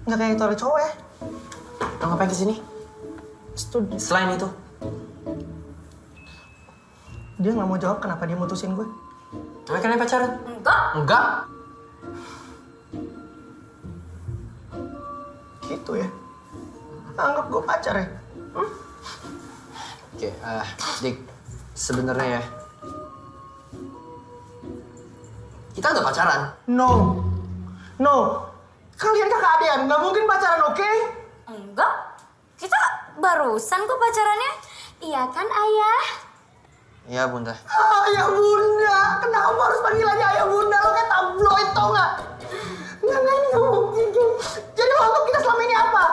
Nggak kayak toilet cowok ya. Lo ngapain kesini? Selain itu? Dia nggak mau jawab kenapa dia mutusin gue. Emang kalian pacaran? Enggak. Enggak? Gitu ya. Anggap gue pacar ya. Oke, Dik. Sebenarnya ya. Kita udah pacaran. No. Kalian kakak adean, nggak mungkin pacaran, oke? Enggak. Kita barusan kok pacarannya. Iya kan, Ayah? Iya, Bunda. Ayah bunda, kenapa harus panggil aja ayah bunda? Lo kayak tabloid, tau nggak? Nggak, ini nggak mungkin. Jadi lo anggap kita selama ini apa?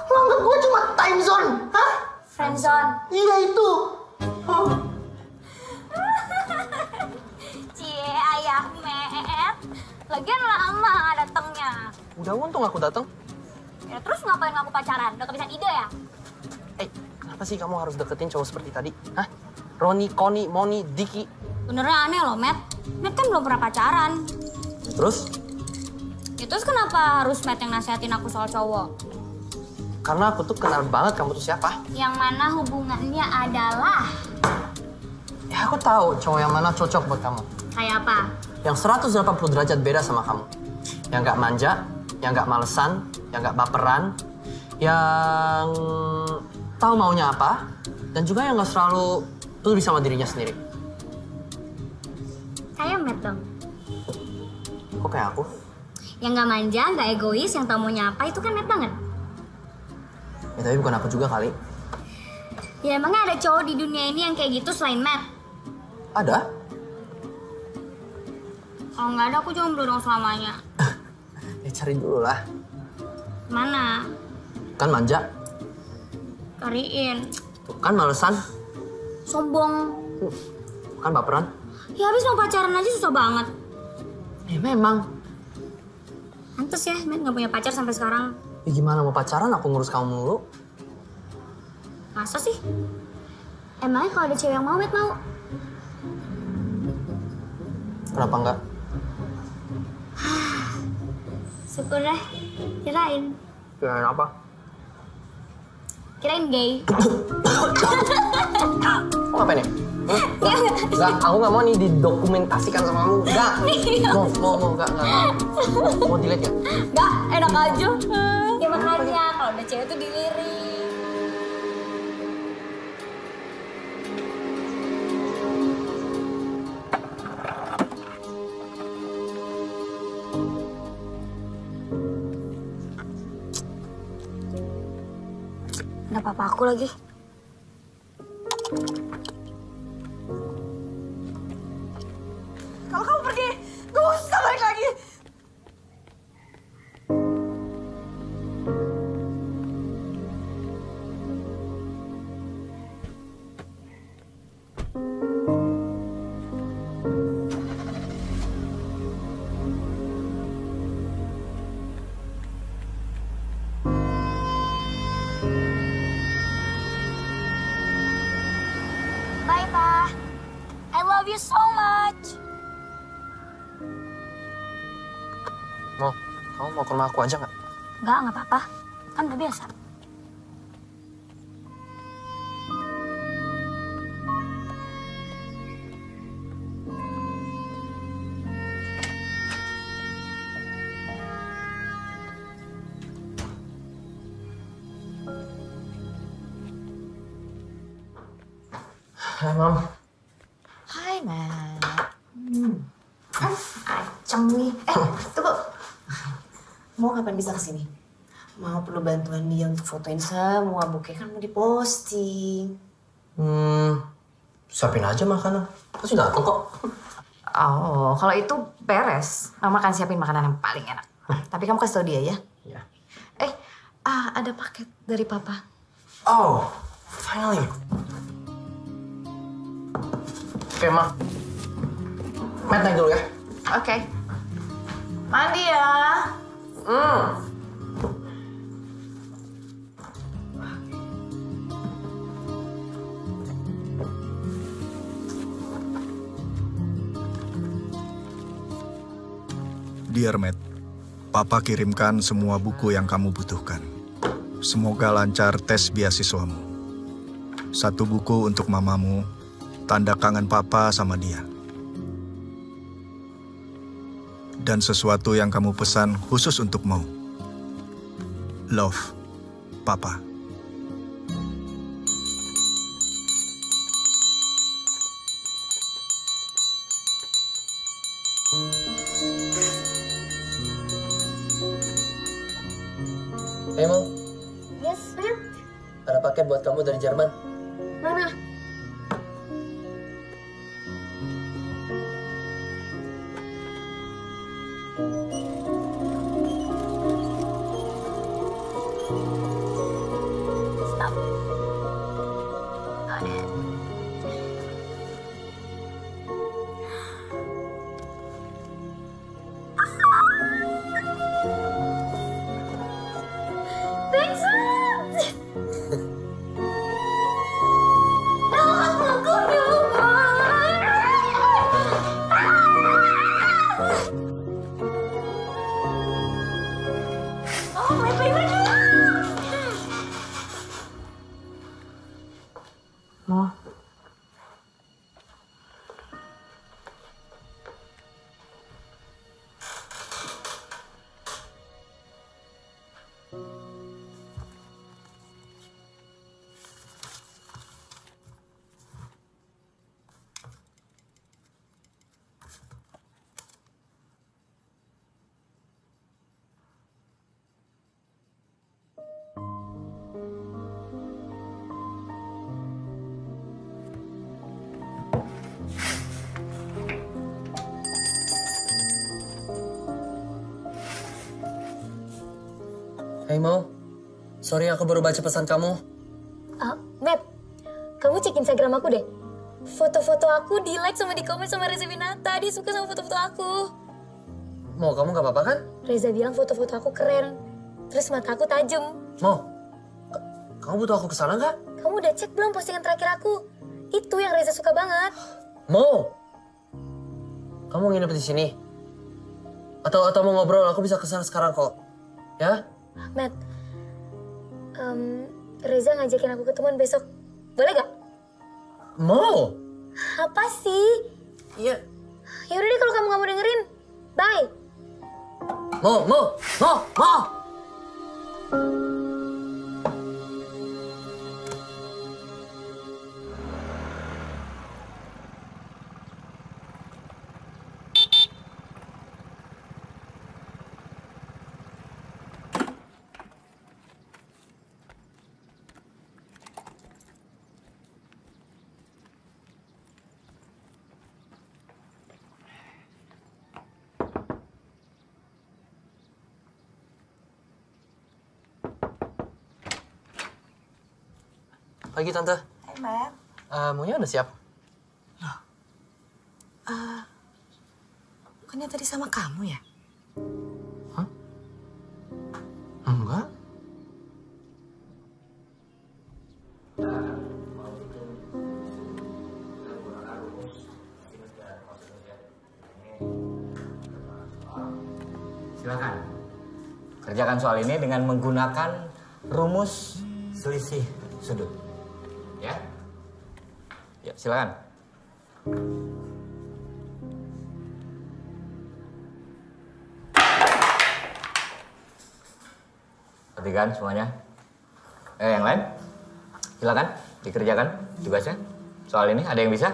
Lo anggap gue cuma time zone, hah? Friendzone. Iya itu. Cie, Ayah Met. Lagian lama datangnya. Udah untung aku datang. Ya terus ngapain aku pacaran? Udah kebiasaan ide ya? Kenapa sih kamu harus deketin cowok seperti tadi? Hah? Roni, Koni, Moni, Diki. Benernya aneh loh, Met. Met kan belum pernah pacaran. Terus? Ya terus kenapa harus Met yang nasihatin aku soal cowok? Karena aku tuh kenal banget kamu tuh siapa. Yang mana hubungannya adalah... Ya aku tahu cowok yang mana cocok buat kamu. Kayak apa? Yang 180 derajat beda sama kamu. Yang nggak manja, yang nggak malesan, yang nggak baperan, yang tahu maunya apa, dan juga yang nggak selalu peduli sama dirinya sendiri. Kayak Met dong. Kok kayak aku? Yang nggak manja, nggak egois, yang tahu maunya apa, itu kan Met banget. Ya tapi bukan aku juga kali. Ya emangnya ada cowok di dunia ini yang kayak gitu selain Met? Ada? Kalau nggak ada, aku jomblo dong selamanya. Ya cari dulu lah. Mana? Kan manja, Cariin. tuh kan malesan, Sombong. kan baperan. Ya habis mau pacaran aja susah banget. Ya memang. Pantes ya, Met nggak punya pacar sampai sekarang. Ya gimana mau pacaran aku ngurus kamu mulu? Masa sih? Emangnya kalau ada cewek yang mau, Met mau? Kenapa enggak? Syukur deh. Kirain. Kirain apa? Kirain gay. Mau ngapain ya? Enggak, aku nggak mau nih didokumentasikan sama kamu. Enggak. Mau, enggak. Mau delete ya? Enggak, enak aja. Ya makanya kalau ada cewek tuh dilirik. Ada papa aku lagi. Kalau kamu pergi, gak usah balik lagi. Bye, Pa. I love you so much. Kamu mau ke rumah aku aja nggak? Nggak apa-apa. Kan udah biasa. Hai, Mam. Hai, Matt. Acem nih. Tunggu. Mau kapan bisa kesini? Mau perlu bantuan dia untuk fotoin semua bukit kan mau diposting. Siapin aja makanan. Pasti datang kok. Oh, kalau itu beres. Mama akan siapin makanan yang paling enak. Tapi kamu kasih tau dia ya. Ya. Ada paket dari papa. Oh, finally. Oke, Ma. Matt naik dulu ya. Oke. Mandi ya. Dear Matt, Papa kirimkan semua buku yang kamu butuhkan. Semoga lancar tes beasiswamu. 1 buku untuk mamamu, tanda kangen Papa sama dia. Dan sesuatu yang kamu pesan khusus untuk Mo. Love, Papa. Hey Mo, Yes, Matt. ada paket buat kamu dari Jerman. Mana? Stop. Got it. Thanks, Matt. Oh, my favorite. Mo. Hey Mo, sorry aku baru baca pesan kamu. Matt, kamu cek Instagram aku deh. Foto-foto aku di-like sama di-komen sama Reza Winata. Dia suka sama foto-foto aku. Mo, kamu gak apa-apa kan? Reza bilang foto-foto aku keren. Terus mata aku tajam. Mo, kamu butuh aku kesana nggak? Kamu udah cek belum postingan terakhir aku? Itu yang Reza suka banget. Mo, kamu nginep di sini? Atau mau ngobrol? Aku bisa kesana sekarang kok. Ya? Matt, Reza ngajakin aku ketemuan besok. Boleh gak? Mo! Apa sih? Iya. Ya udah deh kalau kamu gak mau dengerin. Bye. Mo! Pagi Tante. Hai, Matt. Maunya udah siap? Bukannya tadi sama kamu ya? Hah? Enggak. Silakan. Kerjakan soal ini dengan menggunakan rumus selisih sudut. Ya? Ya, silakan. Perhatikan semuanya. Yang lain? Silakan dikerjakan tugasnya. Soal ini ada yang bisa?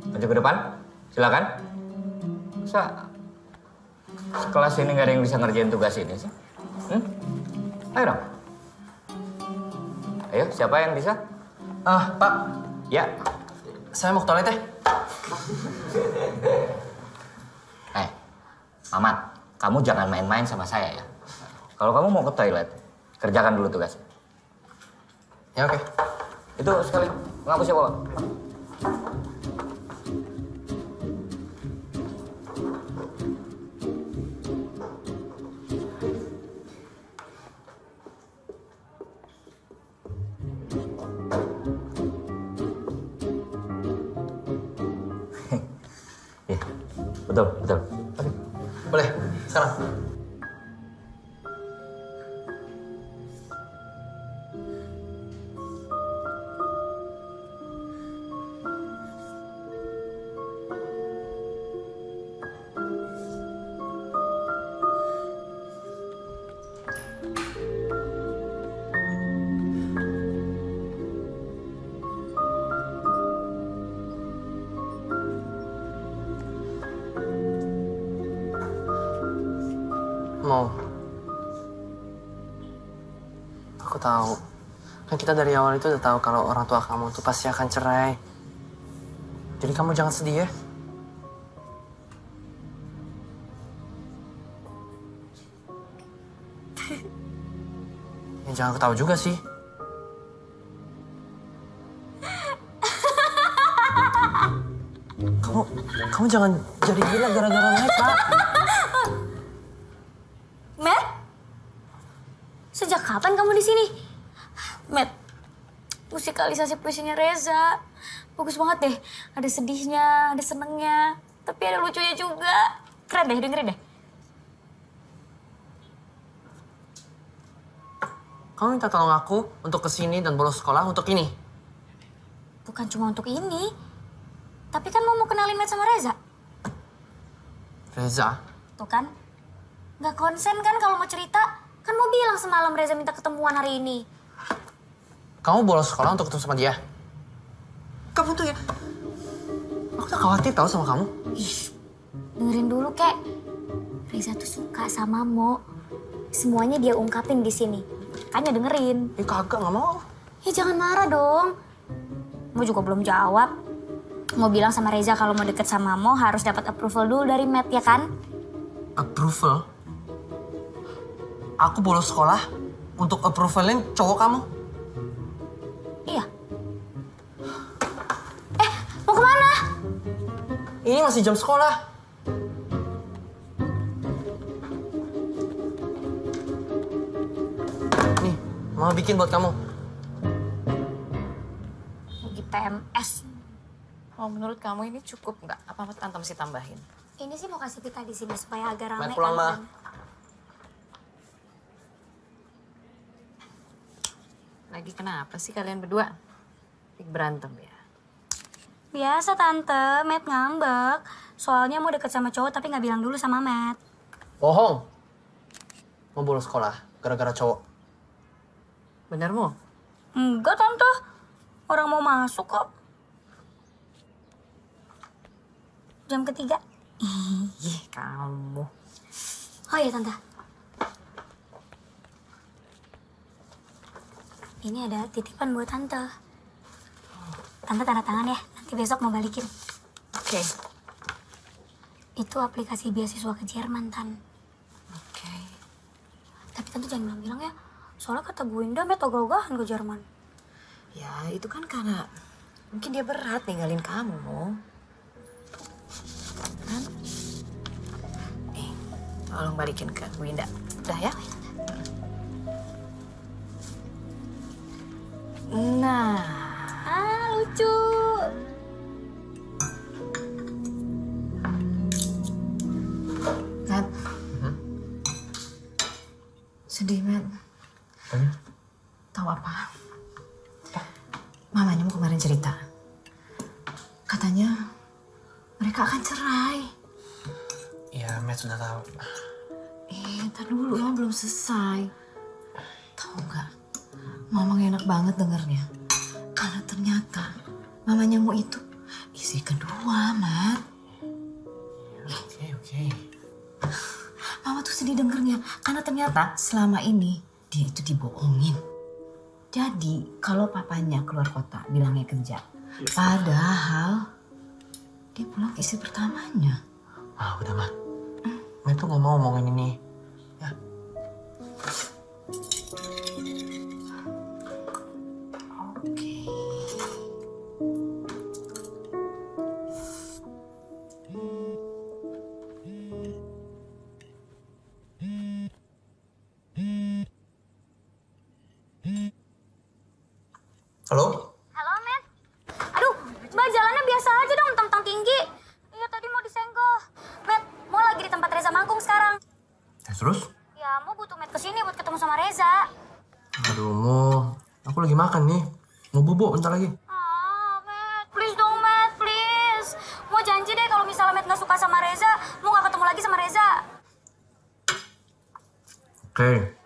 Maju ke depan. Silakan. Sekelas ini nggak ada yang bisa ngerjain tugas ini sih? Ayo dong. Ayo, siapa yang bisa? Pak. Ya. Saya mau ke toilet ya. Mamat, kamu jangan main-main sama saya ya. Kalau kamu mau ke toilet, kerjakan dulu tugasnya. Ya oke. Itu sekali, ngapus ya, Bapak. Betul. Boleh, sekarang. Aku tahu. Kan kita dari awal itu udah tahu kalau orang tua kamu tuh pasti akan cerai. Jadi kamu jangan sedih ya. Ya jangan ketawa juga sih. Kamu jangan jadi gila gara-gara mereka. Matt? Sejak kapan kamu di sini? Matt, musikalisasi puisinya Reza. Bagus banget deh. Ada sedihnya, ada senengnya. Tapi ada lucunya juga. Keren deh, dengerin deh. Kamu minta tolong aku untuk kesini dan bolos sekolah untuk ini. Bukan cuma untuk ini. Tapi kan mau kenalin Matt sama Reza. Reza? Tuh kan. Gak konsen kan kalau mau cerita. Kan mau bilang semalam Reza minta ketemuan hari ini. Kamu bolos sekolah untuk ketemu sama dia? Kamu tuh ya... Aku tuh khawatir tau sama kamu. Ih, dengerin dulu, Kek. Reza tuh suka sama Mo. Semuanya dia ungkapin di sini. Makanya dengerin. Kagak, gak mau. Ya jangan marah dong. Mo juga belum jawab. Mau bilang sama Reza kalau mau deket sama Mo harus dapat approval dulu dari Matt, ya kan? Approval? Aku bolos sekolah untuk approvalin cowok kamu? Iya. Mau kemana? Ini masih jam sekolah. Nih, Mama bikin buat kamu. Lagi PMS. Oh, menurut kamu ini cukup nggak? Apa Tante mesti tambahin? Ini sih mau kasih pita di sini supaya agak ramai. Matt pulang, Ma. Lagi kenapa sih kalian berdua? Berantem ya? Biasa Tante, Matt ngambek. Soalnya mau deket sama cowok tapi nggak bilang dulu sama Matt. Bohong. Mau bolos sekolah gara-gara cowok. Bener, Mo? Enggak Tante, orang mau masuk kok. Jam ketiga. Ih, kamu. Oh iya Tante. Ini ada titipan buat Tante. Tante tanda tangan ya, nanti besok mau balikin. Oke. Itu aplikasi beasiswa ke Jerman, Tan. Oke. Tapi Tante jangan bilang-bilang ya, soalnya kata Bu Indah Matt ogah-ogahan ke Jerman. Ya, itu kan karena mungkin dia berat ninggalin kamu, Mo. Kan? Nih, tolong balikin ke Bu Indah. Udah ya? Nah. Ah, lucu. Matt. Sedih, Matt. Tahu apa? Mamanya mau kemarin cerita. Katanya mereka akan cerai. Iya, Matt sudah tahu. Ntar dulu, Mama belum selesai. Tahu nggak? Mama gak enak banget dengernya. Karena ternyata mamanya Mo itu istri kedua, Matt. Oke. Mama tuh sedih dengernya. Karena ternyata selama ini dia itu dibohongin. Jadi kalau papanya keluar kota bilangnya kerja. Padahal dia pulang ke istri pertamanya. Ah, udah, Ma. Matt tuh gak mau ngomongin ini. Ya. Oke. Halo? Halo, Matt. Aduh, Mbak jalannya biasa aja dong, tentang tinggi. Iya, tadi mau disenggol. Matt, mau lagi di tempat Reza manggung sekarang. Terus? Ya, mau butuh Matt kesini buat ketemu sama Reza. Aduh, Mo. Aku lagi makan nih. Mau bubuk bentar lagi. Ah, Matt, please dong, Matt, please. Mau janji deh kalau misalnya Matt nggak suka sama Reza, mau nggak ketemu lagi sama Reza. Oke.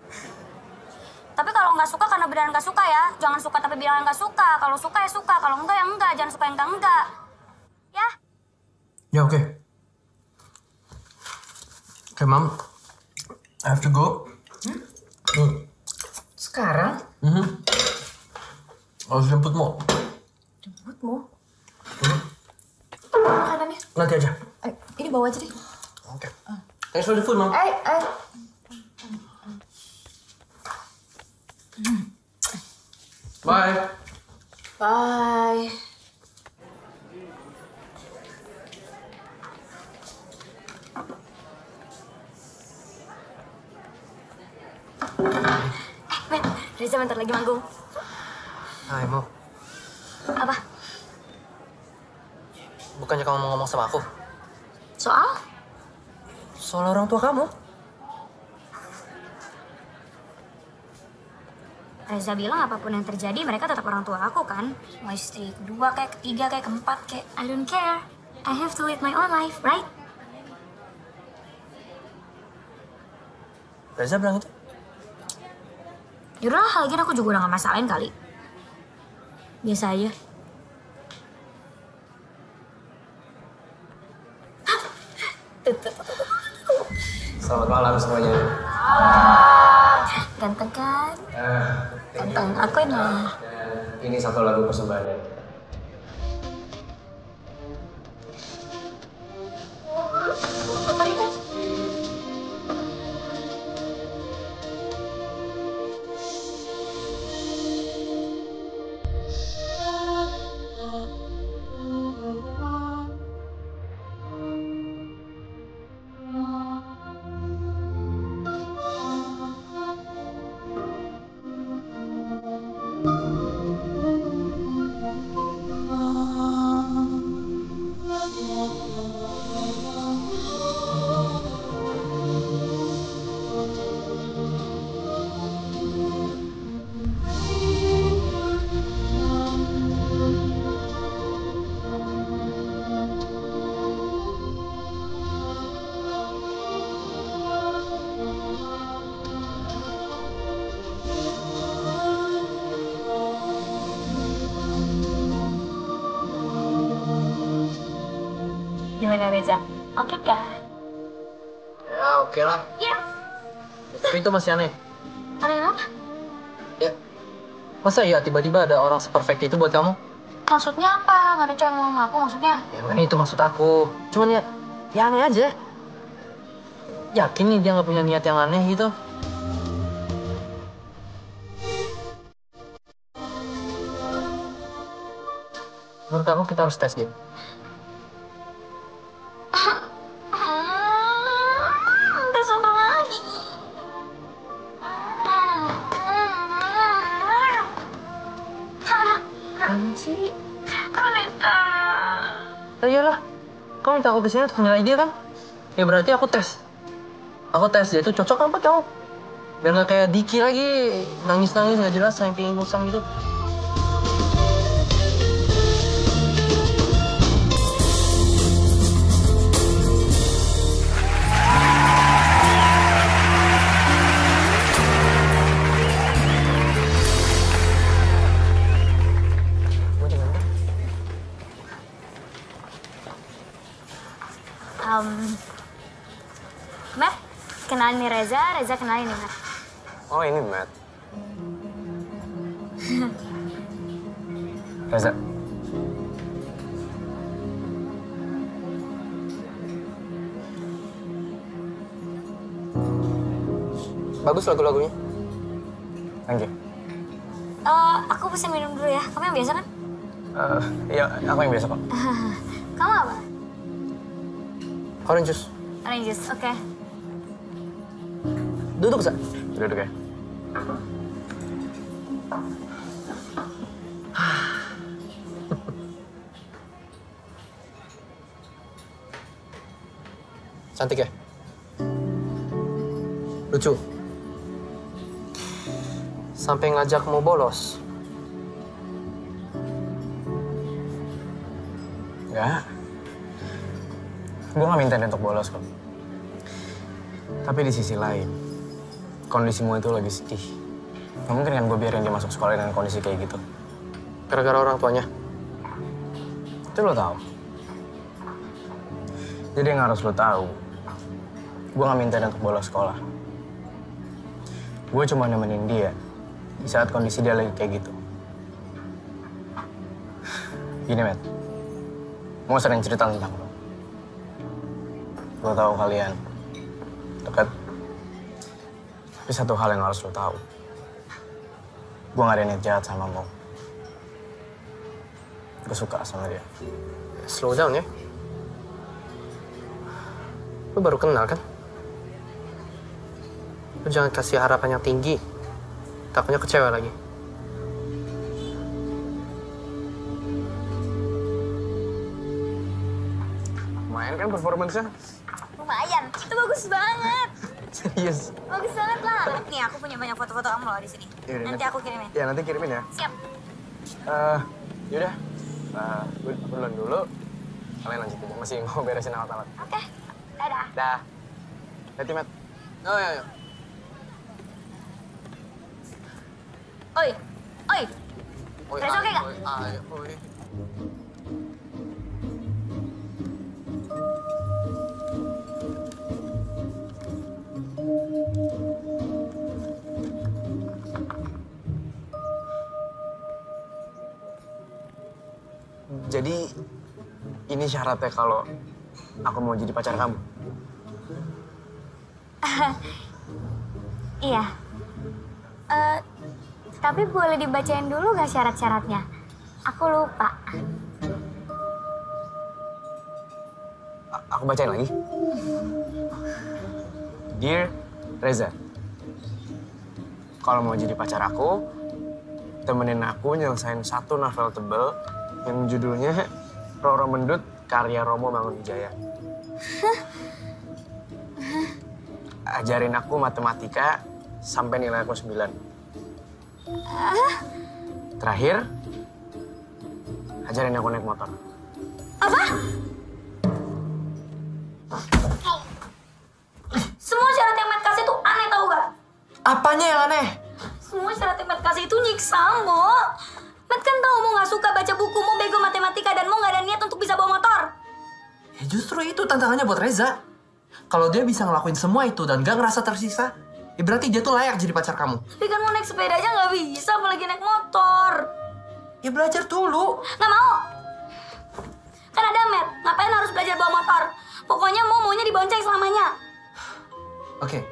Tapi kalau nggak suka karena beneran nggak suka ya. Jangan suka tapi bilang nggak suka. Kalau suka ya suka, kalau enggak ya enggak. Jangan suka yang enggak. Ya? Ya, oke. Oke, Mom. I have to go. Sekarang? Harus jemputmu. Jemputmu? Makanannya? Nanti aja. Ini bawa aja deh. Oke. Thanks for the food, Mom. Bye. Bye. Matt, Reza bentar lagi manggung. Hai, Mo. Apa? Bukannya kamu mau ngomong sama aku? Soal? Soal orang tua kamu. Reza bilang apapun yang terjadi mereka tetap orang tua aku kan. Mau istri kedua kayak ketiga kayak keempat kayak I don't care. I have to live my own life, right? Reza bilang itu? Yaudah, lagian aku juga udah gak masalahin kali. Biasa aja. Selamat malam semuanya. Ganteng kan? Ganteng, akuin lah. Ini satu lagu persembahan. Gimana Reza? Oke kan? Ya, oke lah. Iya. Tapi itu masih aneh. Aneh apa? Ya. Masa ya tiba-tiba ada orang seperfect itu buat kamu? Maksudnya apa? Gak ada cowok yang mau ngaku maksudnya? Ya, kan itu maksud aku. Cuman ya aneh aja. Yakin nih dia nggak punya niat yang aneh gitu? Menurut aku kita harus tes dia. Udah sama lagi. Apaan sih? Kalita. Ya iyalah. Kamu minta aku kesini untuk menilai dia kan? Ya berarti aku tes. Aku tes dia itu cocok apa kamu? Biar nggak kayak Diki lagi nangis-nangis nggak jelas sampai pingin musang gitu. Matt, kenalin nih Reza, Reza kenalin nih Matt. Oh, ini Matt. Reza. Bagus lagu-lagunya. Thank you. Aku pesen minum dulu ya. Kamu yang biasa kan? Iya, aku yang biasa kok. Kamu apa? Orange juice. Orange juice, oke. Duduk, Sa. Duduk ya. Cantik ya? Lucu. Sampai ngajak mau bolos. Enggak. Gue gak minta dia untuk bolos kok. Tapi di sisi lain, kondisimu itu lagi sedih. Gak mungkin kan gue biarin dia masuk sekolah dengan kondisi kayak gitu. Gara-gara orang tuanya. Itu lo tahu. Jadi yang harus lo tahu, gue gak minta dia untuk bolos sekolah. Gue cuma nemenin dia Di saat kondisi dia lagi kayak gitu. Gini, Matt. Mau sering cerita tentang lo. Gue tahu kalian dekat. Tapi satu hal yang harus lo tahu. Gue gak ada niat jahat sama Mo. Gue suka sama dia. Slow down ya. Lu baru kenal kan? Lu jangan kasih harapan yang tinggi. Takutnya kecewa lagi. Lumayan kan performance-nya? Lumayan, itu bagus banget. Serius? Bagus banget lah. Nih aku punya banyak foto-foto kamu loh di sini. Yaudah, Nanti aku kirimin. Ya, nanti kirimin ya. Siap. Yaudah. Gue duluan dulu. Kalian lanjut aja. Masih mau beresin alat-alat. Oke. Dadah. Dah. Hati, Matt. Oh ya. Oi. Oi. Reza oke nggak? Oi. Jadi, ini syaratnya kalau aku mau jadi pacar kamu. Iya. Tapi boleh dibacain dulu nggak syarat-syaratnya? Aku lupa. Aku bacain lagi. Dear Reza, kalau mau jadi pacar aku, temenin aku nyelesain satu novel tebel yang judulnya Roro Mendut karya Romo Mangunwijaya. Ajarin aku matematika sampai nilai aku 9. Terakhir, ajarin aku naik motor. Apa? Semua syarat yang Matt kasih tuh aneh tau gak? Apanya yang aneh? Semua syarat yang Matt kasih itu nyiksa Mo. Matt kan tau Mo gak suka baca buku, Mo bego matematika, dan Mo gak ada niat untuk bisa bawa motor. Ya justru itu tantangannya buat Reza. Kalau dia bisa ngelakuin semua itu dan gak ngerasa tersisa, ya berarti dia tuh layak jadi pacar kamu. Tapi kan mau naik sepeda aja gak bisa, apalagi naik motor. Ya belajar dulu. Gak mau. Kan ada Matt, ngapain harus belajar bawa motor? Pokoknya Mo maunya dibonceng selamanya. Oke.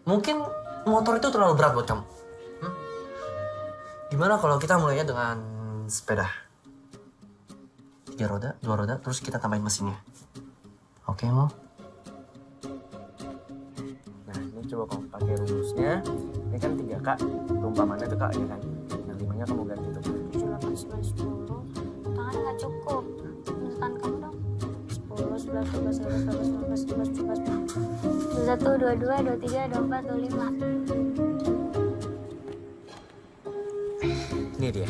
Mungkin motor itu terlalu berat buat kamu. Gimana kalau kita mulainya dengan sepeda? 3 roda, 2 roda, terus kita tambahin mesinnya. Oke, Mo? Nah, ini coba kamu pakai rumusnya. Ini kan 3K, perumpamannya tuh Kak, ya kan? Yang 5-nya kamu ganti tuh. 7, 8, 9, 10. Tangannya gak cukup. Tangan kamu dong. 10, 11, 12, 13, 14, 15, 16, 17. 21, 22, 23, 24, 25. Ini dia.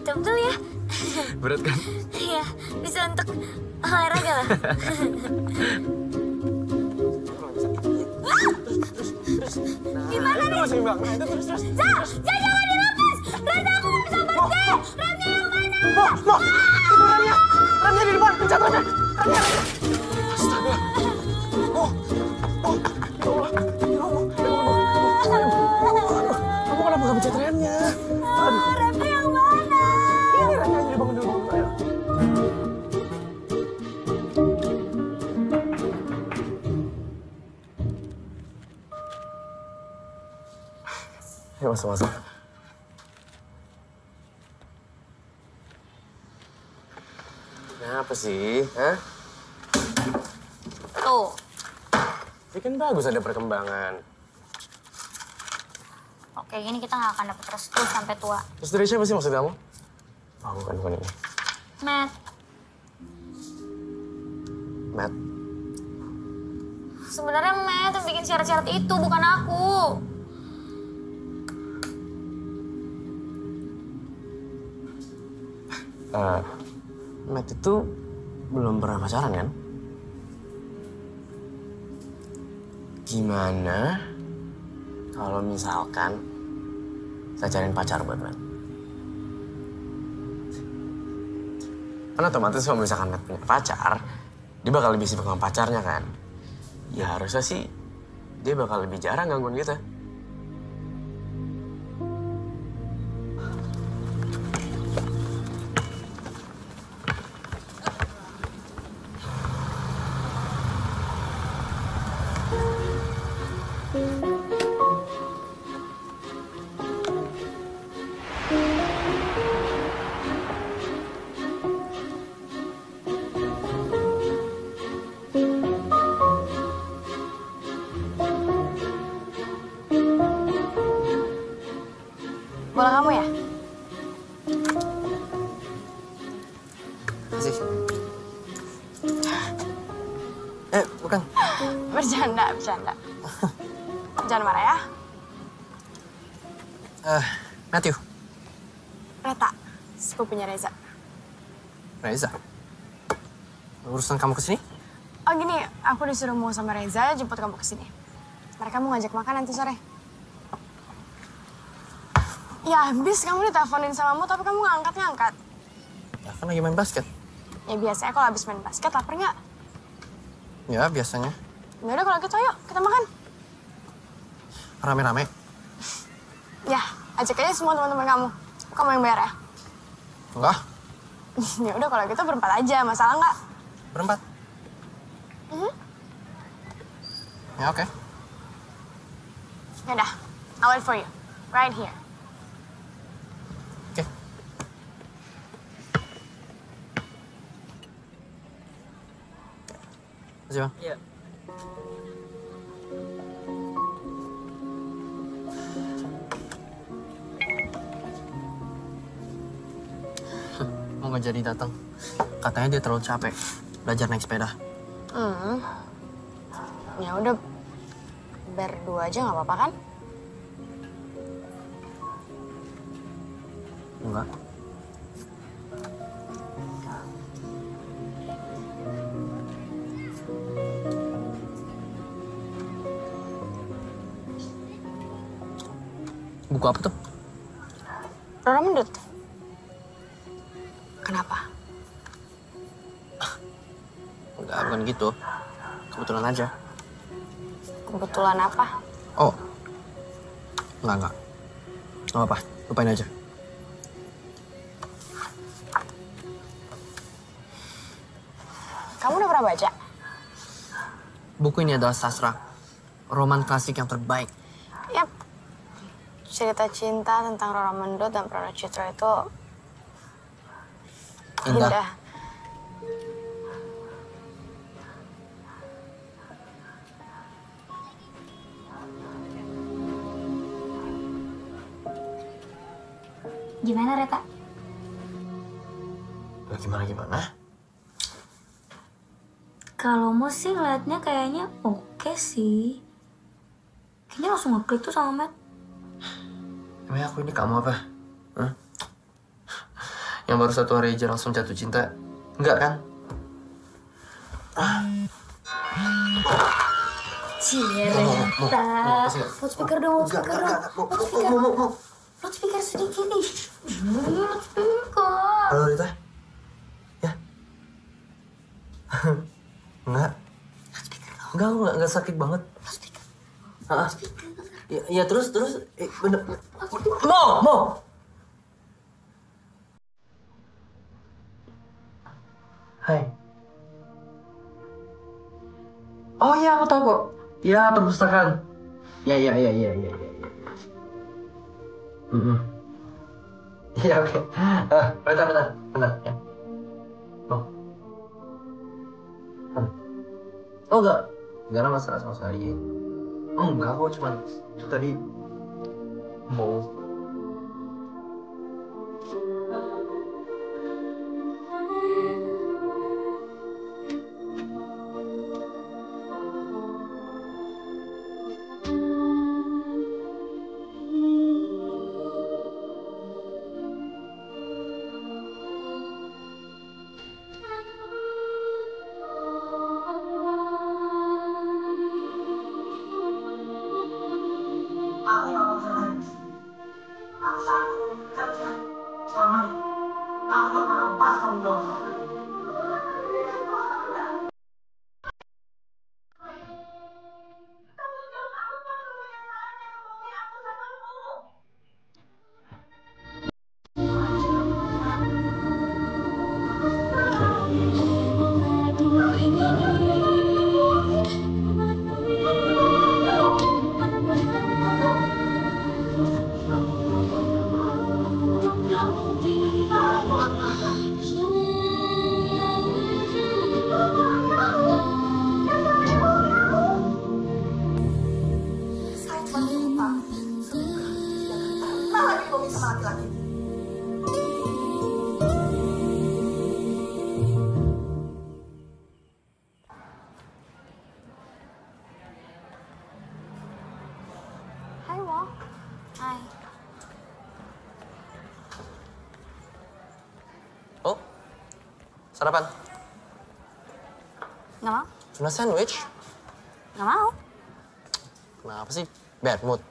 Tebel ya? Berat kan? Iya, bisa untuk olahraga lah. Gimana nih? Itu seimbang. Nah, itu terus. Jangan dilepas! Reza, aku gak bisa berhenti! Remnya yang mana? Mo! Itu remnya! Remnya di depan! Pencet remnya! Remnya! Astaga! Oh! Oh! Ya Allah! Ya Allah! Kamu kenapa gak pencet remnya? Aduh! Remnya yang mana? Ini remnya aja bangun dulu. Ayo. Ayo masuk. Kenapa sih? Hah? Tuh. Ini kan bagus ada perkembangan. Oke, gini kita gak akan dapet restu sampai tua. Terus dari siapa sih maksud kamu? Oh, bukan ini. Matt, Matt. sebenarnya Matt yang bikin syarat-syarat itu, bukan aku. Matt itu belum pernah pacaran kan? Gimana kalau misalkan saya cariin pacar buat Matt? Kan otomatis kalau misalkan Matt punya pacar, dia bakal lebih sibuk sama pacarnya kan? Ya harusnya sih dia bakal lebih jarang gangguin kita. Bola kamu ya? Kasih. Bukan. Bercanda. Jangan marah ya. Matthew. Reta, sepupunya Reza. Reza. Urusan kamu kesini? Oh gini, aku disuruh mau sama Reza jemput kamu kesini. Mereka mau ngajak makan nanti sore. Ya habis kamu diteleponin sama kamu tapi kamu nggak angkat. Ya kan lagi main basket. Ya biasanya kalau habis main basket lapar nggak? Ya biasanya. Ya udah kalau gitu ayo kita makan. Rame-rame. Ya ajak aja semua teman-teman kamu. Kamu yang bayar ya? Enggak. Ya udah kalau gitu berempat aja, masalah nggak? Berempat. Ya oke. Ya udah, I'll wait for you. Right here. Oke. Makasih bang. Iya. Mau nggak jadi datang. Katanya dia terlalu capek belajar naik sepeda. Ya udah, berdua aja nggak apa-apa kan? Enggak. Buku apa tuh? Rora Mendut. Kenapa? Enggak, bukan gitu. Kebetulan aja. Kebetulan apa? Oh. Enggak. Nggak apa-apa, lupain aja. Kamu udah pernah baca? Buku ini adalah sastra. Roman klasik yang terbaik. Yap. Cerita cinta tentang Rora Mendut dan Rara Citra itu indah. Gimana, Reta? Gimana? Kalau mau sih ngeliatnya kayaknya oke sih. Kayaknya langsung ngeklik tuh sama Matt. Emangnya aku ini kamu apa? Hah? Yang baru 1 hari aja langsung jatuh cinta? Enggak kan? Cie, Reta. Loudspeaker dong. Loudspeaker sedikit nih. Loudspeaker. Halo Rita? Ya? Enggak. Enggak sakit banget. Ya terus bener. Mau. Hai. Oh iya aku tahu kok. Ya perpustakaan. Ya. Iya oke. Bentar ya. Oh enggak ada masalah sama sekali. Oh enggak, kok cuma itu tadi mau. Hai. Oh, sarapan? Nggak mau? Cuma sandwich? Nggak mau. Kenapa sih? Bad mood.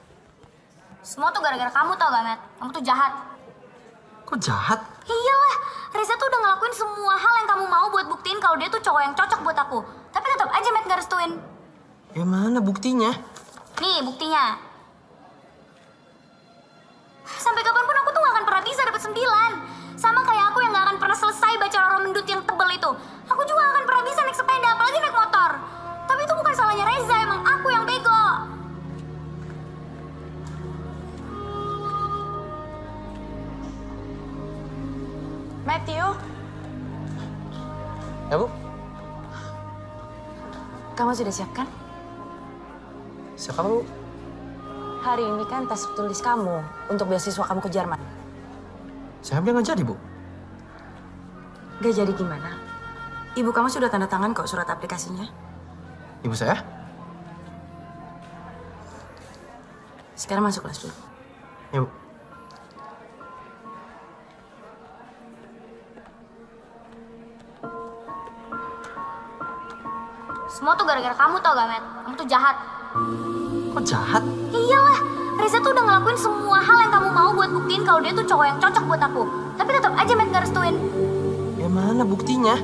Semua tuh gara-gara kamu tau gak, Matt? Kamu tuh jahat. Kok jahat? Iyalah, Reza tuh udah ngelakuin semua hal yang kamu mau buat buktiin kalau dia tuh cowok yang cocok buat aku. Tapi tetap aja Matt gak restuin. Ya mana buktinya? Nih buktinya. Sampai kapanpun aku tuh gak akan pernah bisa dapet 9. Sama kayak aku yang gak akan pernah selesai baca Roro Mendut yang tebel itu. Aku juga gak akan pernah bisa naik sepeda, apalagi naik motor. Tapi itu bukan salahnya Reza, emang aku yang bego. Matthew, Ya, Bu? kamu sudah siap kan? Siapa, Bu? Hari ini kan tes tulis kamu untuk beasiswa kamu ke Jerman. Saya nggak jadi, Bu. Gak jadi gimana? Ibu kamu sudah tanda tangan kok surat aplikasinya. Ibu saya? Sekarang masuk kelas dulu. Ya, Bu. Semua tuh gara-gara kamu tau gak, Matt? Kamu tuh jahat. Kok jahat? Iyalah, Reza tuh udah ngelakuin semua hal yang kamu mau buat buktiin kalau dia tuh cowok yang cocok buat aku. Tapi tetap aja Matt gak restuin. Ya mana buktinya?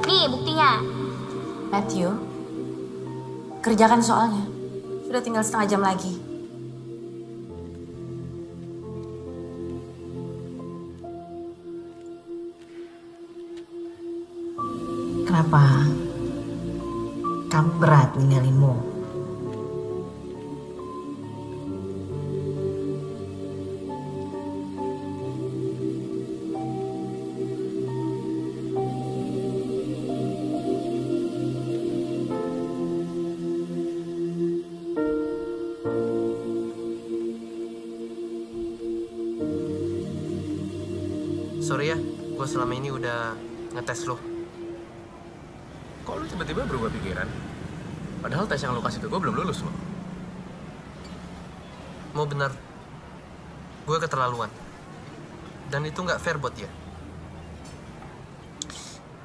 Nih buktinya. Matthew, kerjakan soalnya. Sudah tinggal setengah jam lagi. Kenapa? Kamu berat ninggalinmu. Sorry ya, gue selama ini udah ngetes lo. Kok lu tiba-tiba berubah pikiran? Padahal tes yang lu kasih ke gue belum lulus loh. Mau bener, gue keterlaluan. Dan itu nggak fair buat dia.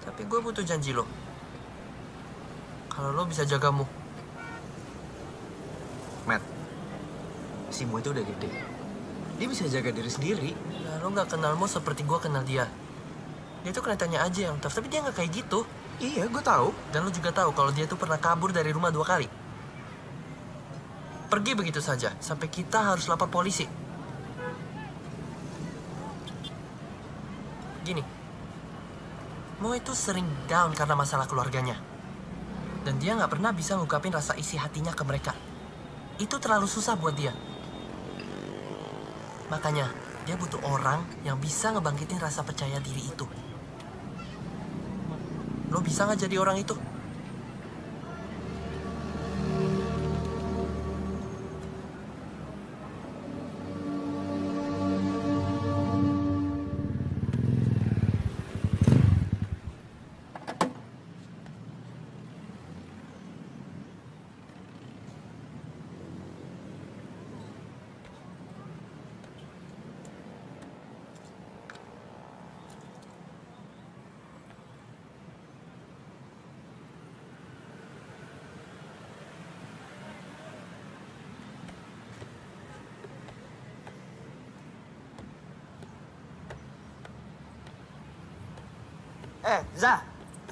Tapi gue butuh janji lo. Kalau lo bisa jaga Mu. Matt, si Mo itu udah gede. Dia bisa jaga diri sendiri. Nah, lo nggak kenal Mu seperti gue kenal dia. Dia tuh kelihatannya aja yang tough, tapi dia nggak kayak gitu. Iya, gue tahu. Dan lo juga tahu kalau dia tuh pernah kabur dari rumah 2 kali. Pergi begitu saja, sampai kita harus lapor polisi. Gini, Mo itu sering down karena masalah keluarganya. Dan dia nggak pernah bisa ngungkapin rasa isi hatinya ke mereka. Itu terlalu susah buat dia. Makanya, dia butuh orang yang bisa ngebangkitin rasa percaya diri itu. Lo bisa nggak jadi orang itu?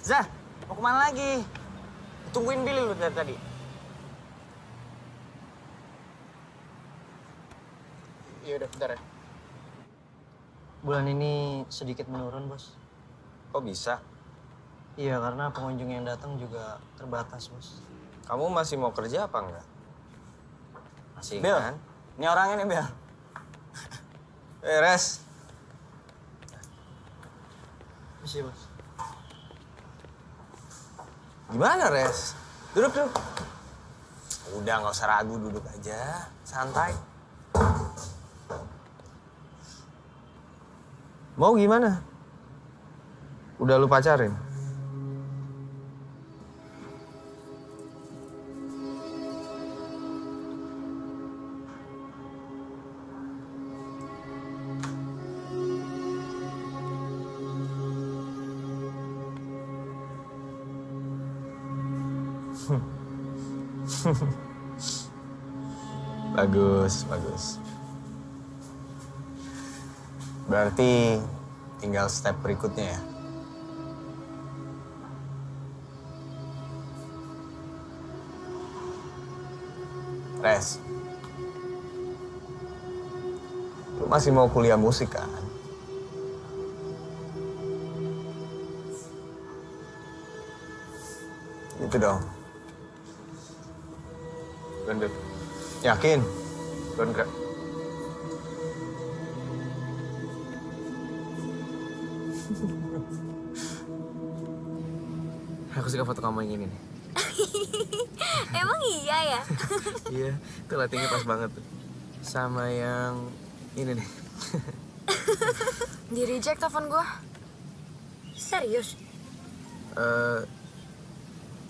Zah, mau kemana lagi? Tungguin Billy lu dari tadi. Iya udah, bentar ya. Bulan ini sedikit menurun, Bos. Kok bisa? Iya, karena pengunjung yang datang juga terbatas, Bos. Kamu masih mau kerja apa enggak? Masih Bel, kan? ini orangnya nih, Bel. Res. Masih, Bos. Gimana, Res? Duduk. Udah, nggak usah ragu, duduk aja. Santai. Mau gimana? Udah lu pacarin? Bagus, bagus. Berarti tinggal step berikutnya ya? Res, lu masih mau kuliah musik kan? Gitu dong. Bener. Yakin? Bener. Aku suka foto kamu yang ini nih. Emang iya ya? Iya, itu lightingnya pas banget tuh. Sama yang ini nih. Di reject telepon gue. Serius?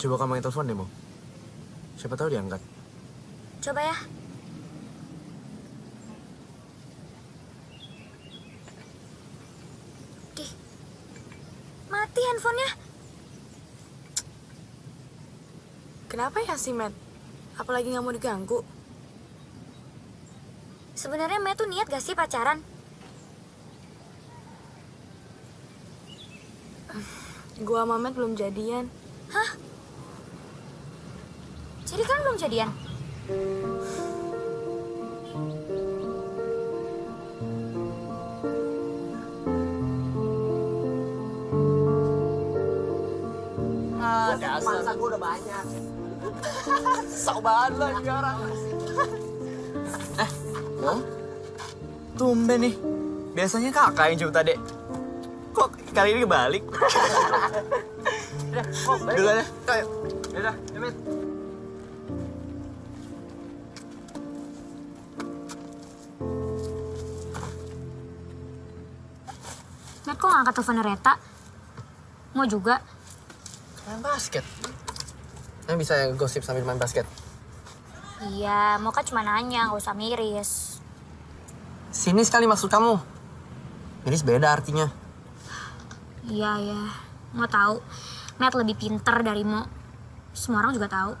Coba kamu yang telepon deh, Mo. Siapa tahu diangkat. Coba ya. Dih, mati handphonenya. Kenapa ya si Matt? Apalagi nggak mau diganggu? Sebenarnya Matt tuh niat gak sih pacaran? Gua sama Matt belum jadian. Hah? Jadi kan belum jadian? Masa gue udah banyak. Sok banget lah ini orang. Tumben nih. Biasanya kakak yang jemput adek. Kok kali ini kebalik? Duluan ya. Ayo. Yaudah, Amit. Matt kok gak angkat teleponnya Reta? Mau juga? Main basket. Yang bisa gosip sambil main basket. Iya, mau kan cuma nanya, gak usah miris. Sini sekali maksud kamu. Miris beda artinya. Iya, ya. Mau tahu, Matt lebih pinter dari Mo. Semua orang juga tahu.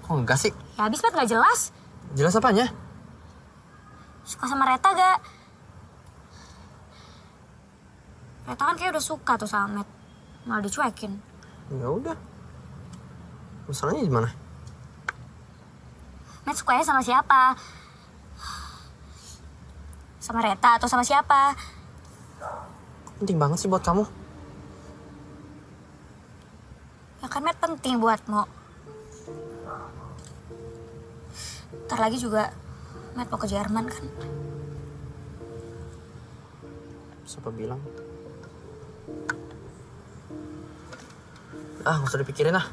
Kok enggak sih? Ya habis Matt gak jelas. Jelas apanya? Suka sama Reta gak? Reta kan kayak udah suka tuh sama Matt. Malah dicuekin. Ya udah. Masalahnya di mana? Matt sukanya sama siapa? Sama Reta atau sama siapa? Penting banget sih buat kamu. Ya kan Matt penting buat Mo. Ntar lagi juga Matt mau ke Jerman kan? Siapa bilang? Nggak usah dipikirin ah.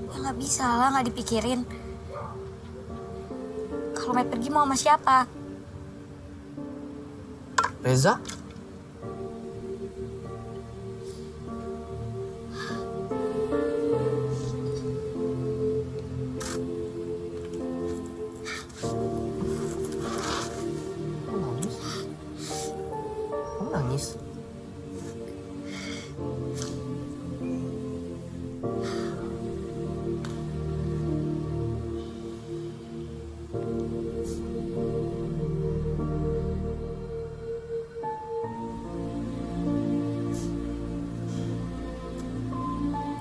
Ya nggak bisa lah, nggak dipikirin. Kalau Matt pergi mau sama siapa? Reza? Kamu nangis?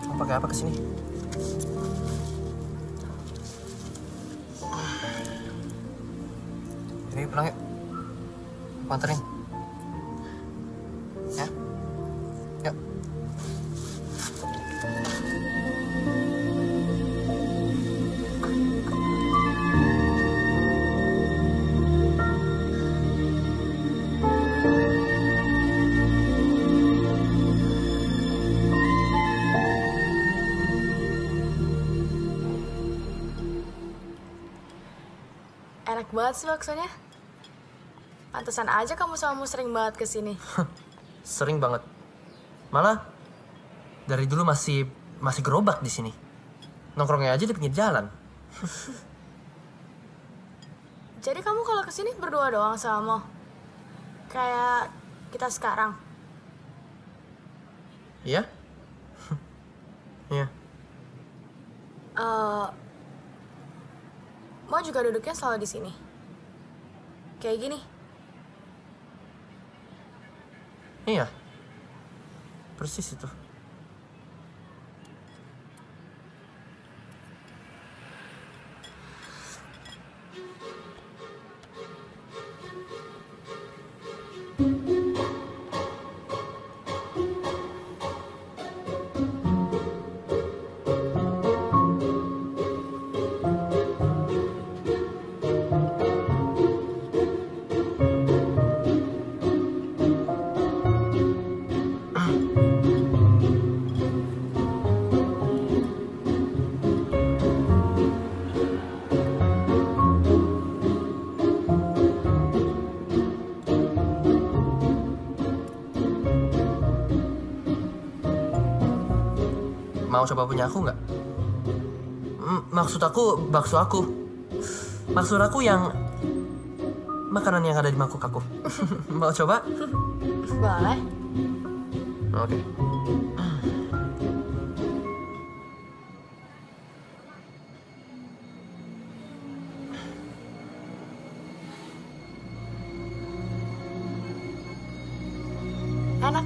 Kamu pakai apa kesini? Jadi pulang yuk. Aku anterin. Ya? Yuk. Enak banget sih baksonya. Pantesan aja kamu sama Mo sering banget kesini. Sering banget. Malah dari dulu masih gerobak di sini. Nongkrongnya aja di pinggir jalan. Jadi kamu kalau kesini berdua doang sama Mo? Kayak kita sekarang. Iya? Iya. Mau juga duduknya selalu di sini. Kayak gini. Iya. Persis itu. Mau coba punya aku nggak? Maksud aku, bakso aku. Maksud aku yang makanan yang ada di mangkuk aku. Mau coba? Boleh. Oke. Enak.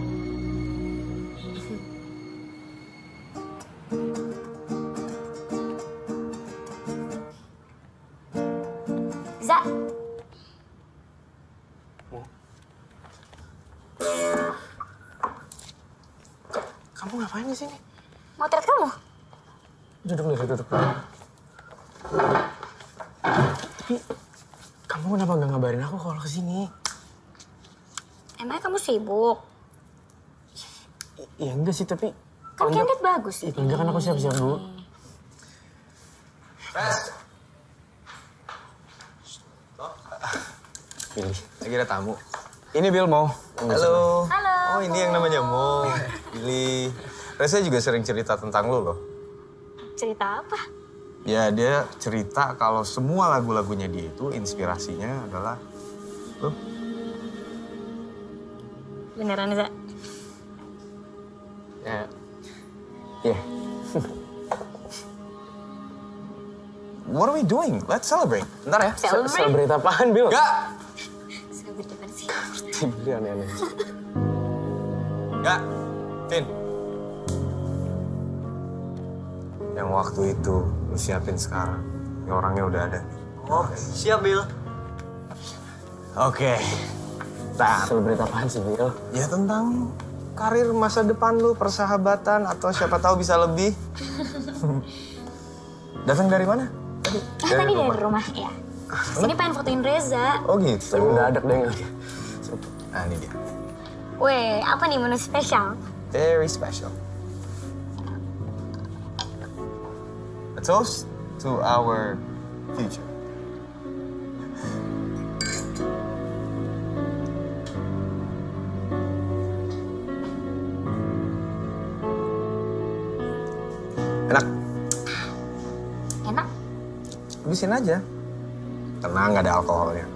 Za, Kamu ngapain di sini? mau trade kamu? Duduk dulu, duduk. Tapi kamu kenapa nggak ngabarin aku kalau kesini? Emangnya kamu sibuk? Ya enggak sih, tapi... Kan Candid bagus. Iya, enggak kan aku siap-siap dulu. Billy. Lagi ada tamu. Ini Bill mau. Halo. Halo. Oh, ini yang namanya Mo. Billy. Reza juga sering cerita tentang lu loh. Cerita apa? Ya, dia cerita kalau semua lagu-lagunya dia itu inspirasinya adalah lu. Beneran, Za? Ya. Iya. What are we doing? Let's celebrate. Bentar ya. Celebrate apaan, Bill? Enggak. Celebrate apaan sih? Billy aneh-aneh. Enggak. Vin. Yang waktu itu lu siapin sekarang. Ini orangnya udah ada. Oh, siap, Bill. Oke. Celebrate apaan sih, Bill? Ya tentang karir masa depan lu, persahabatan, atau siapa tahu bisa lebih. Datang dari mana? Tadi? Tadi dari rumah, ya. Sini pengen fotoin Reza. Oh gitu. Tapi mendadak deh nggak? Nah ini dia. Weh, apa nih menu spesial? Very special. A toast to our future. Enak. Enak? Habisin aja. Tenang, nggak ada alkoholnya.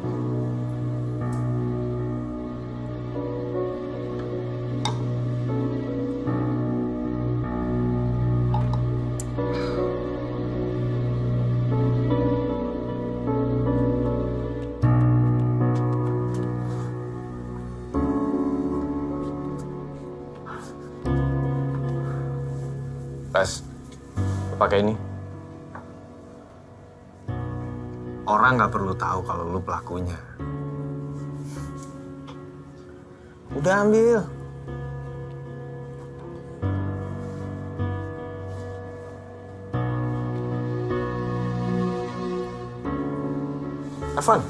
Pas, pakai ini. Orang nggak perlu tahu kalau lu pelakunya. Udah ambil. Have fun.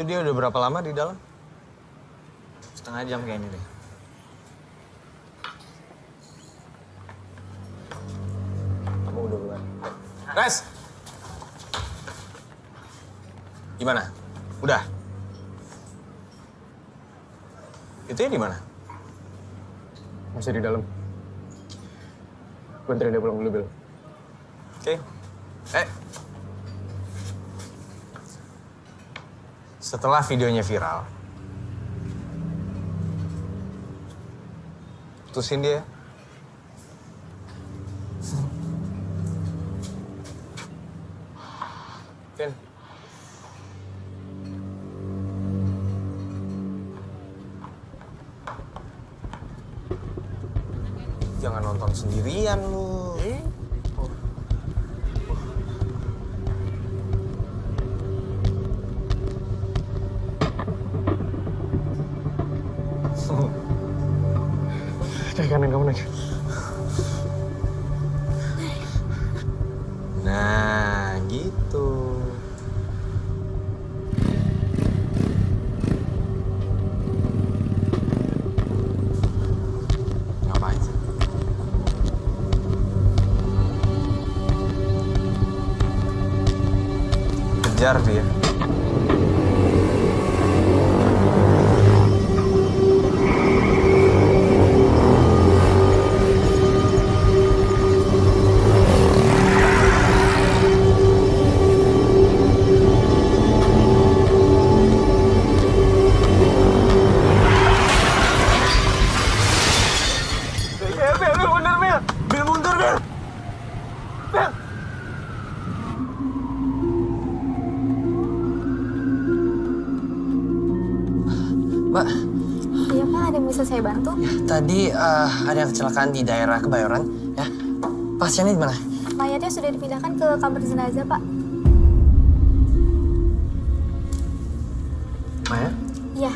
Itu dia udah berapa lama di dalam? Setengah jam kayaknya deh. Kamu udah bulan. Res! Gimana? Udah? Itu di mana? Masih di dalam. Gue anterin dia pulang dulu, Bel. Oke. Setelah videonya viral, putusin dia. Vin. Jangan nonton sendirian lu. Cek kanan kamu naik. Nah, gitu. Ngapain sih? Kejar dia. Mbak, Iya Pak, ada yang bisa saya bantu? tadi ada yang kecelakaan di daerah Kebayoran, ya. Pasiennya di mana? Mayatnya sudah dipindahkan ke kamar jenazah Pak. Maya? Iya.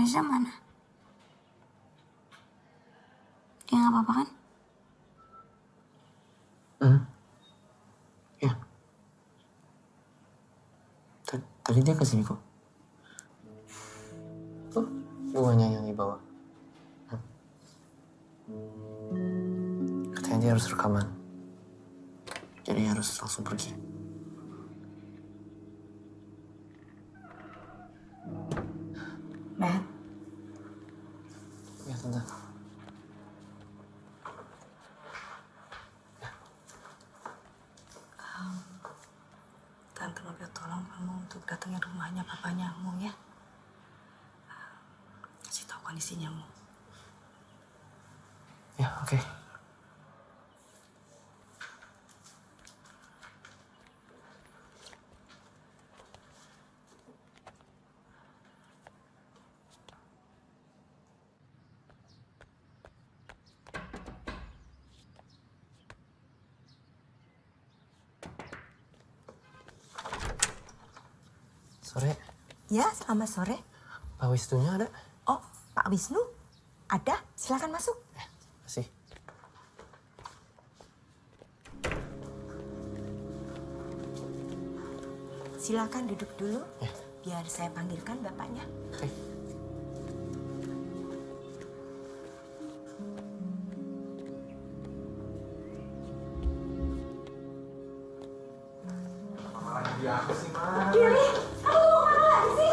Reza mana? Dia nggak apa-apa kan? Ya. Tadi dia kesini kok. Tuh, bunganya yang dibawa. Katanya dia harus rekaman. Jadi harus langsung pergi. Matt, Ya, Tante. Tante minta tolong kamu untuk datangin rumahnya papanya Mu ya. Kasih tahu kondisinya Mu. Ya, oke. Sore, Ya, selamat sore. Pak Wisnunya ada? Oh, Pak Wisnu? Ada? Silakan masuk. Masih. Silakan duduk dulu. Biar saya panggilkan bapaknya. Oke. Kiri, kamu mau kemana lagi sih?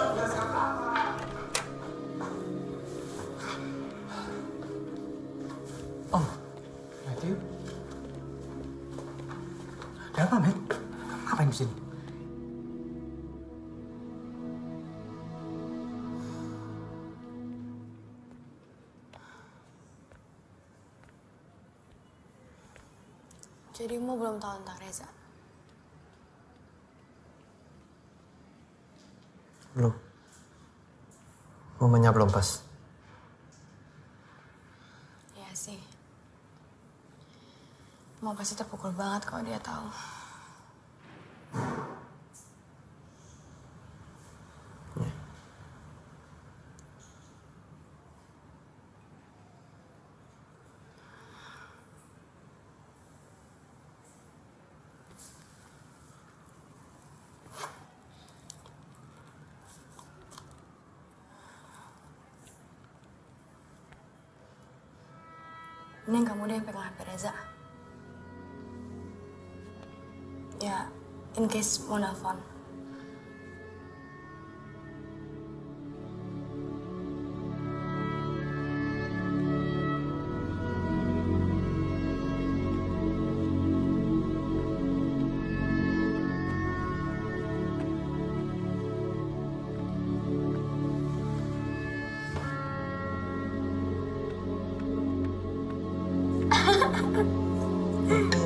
Oh, Matthew. Ada apa, Matt? Ngapain di sini? Jadi Mo belum tahu tentang Reza? Belum. Momennya belum pas. Iya sih. Mo pasti terpukul banget kalau dia tahu. Mending kamu deh yang pegang HP Reza. Ya, in case mau nelfon.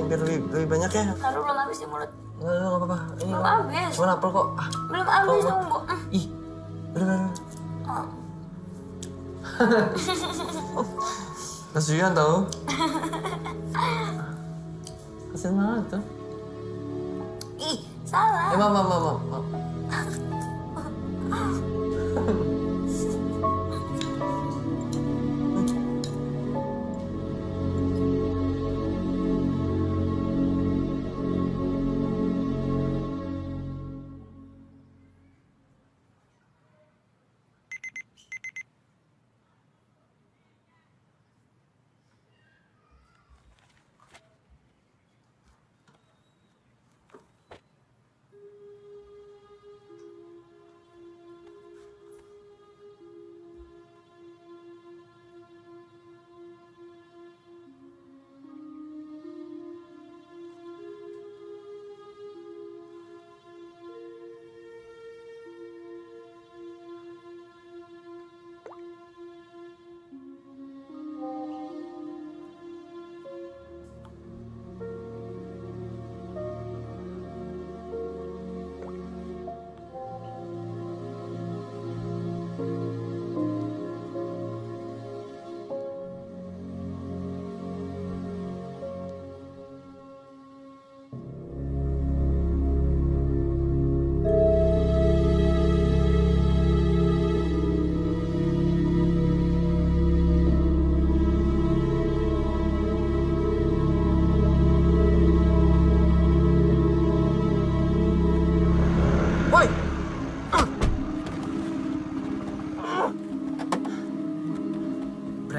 Biar lebih banyak ya. Taruh belum habis di mulut. Nggak apa-apa. Ini Belum habis. cuma apel kok. Ah, Belum habis, tunggu. ih, udah. Kasihan tau. Kasihan banget tuh. Ih, salah. Mam.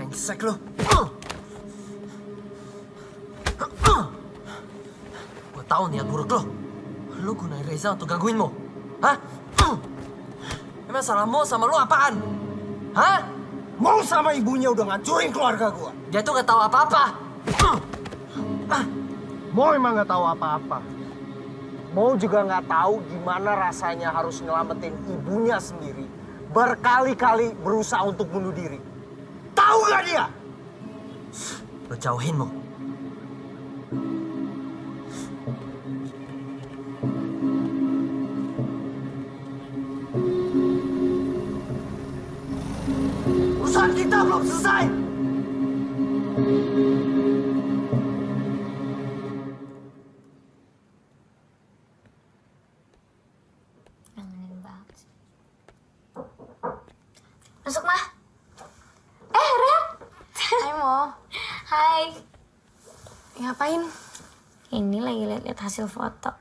Brengsek lo. Gue tahu niat buruk lo. Lo gunain Reza untuk gangguin Mo. Hah? Emang salah Mo sama lo apaan? Hah? Mo sama ibunya udah ngancurin keluarga gua. Dia tuh gak tahu apa-apa. Mo emang gak tahu apa-apa. Mo juga gak tahu gimana rasanya harus nyelamatin ibunya sendiri. Berkali-kali berusaha untuk bunuh diri. Tahu gak dia? Lo jauhin Mo. Urusan kita belum selesai. Ngangenin banget sih. Masuk, Mah. Red. Hai, Mo. Hai. Ngapain? Ini lagi lihat-lihat hasil foto.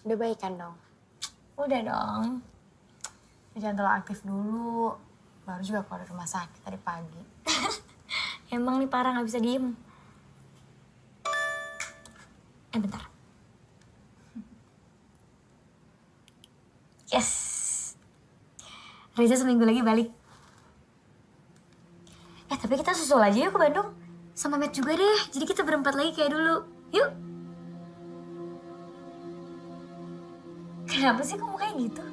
Udah baikan dong. Udah dong. Jangan terlalu aktif dulu. Baru juga keluar dari rumah sakit tadi pagi. Emang nih parah gak bisa diem. Bentar. Yes. Reza seminggu lagi balik. Tapi kita susul aja yuk ke Bandung. Sama Matt juga deh. Jadi kita berempat lagi kayak dulu. Yuk. Kenapa sih kamu kayak gitu?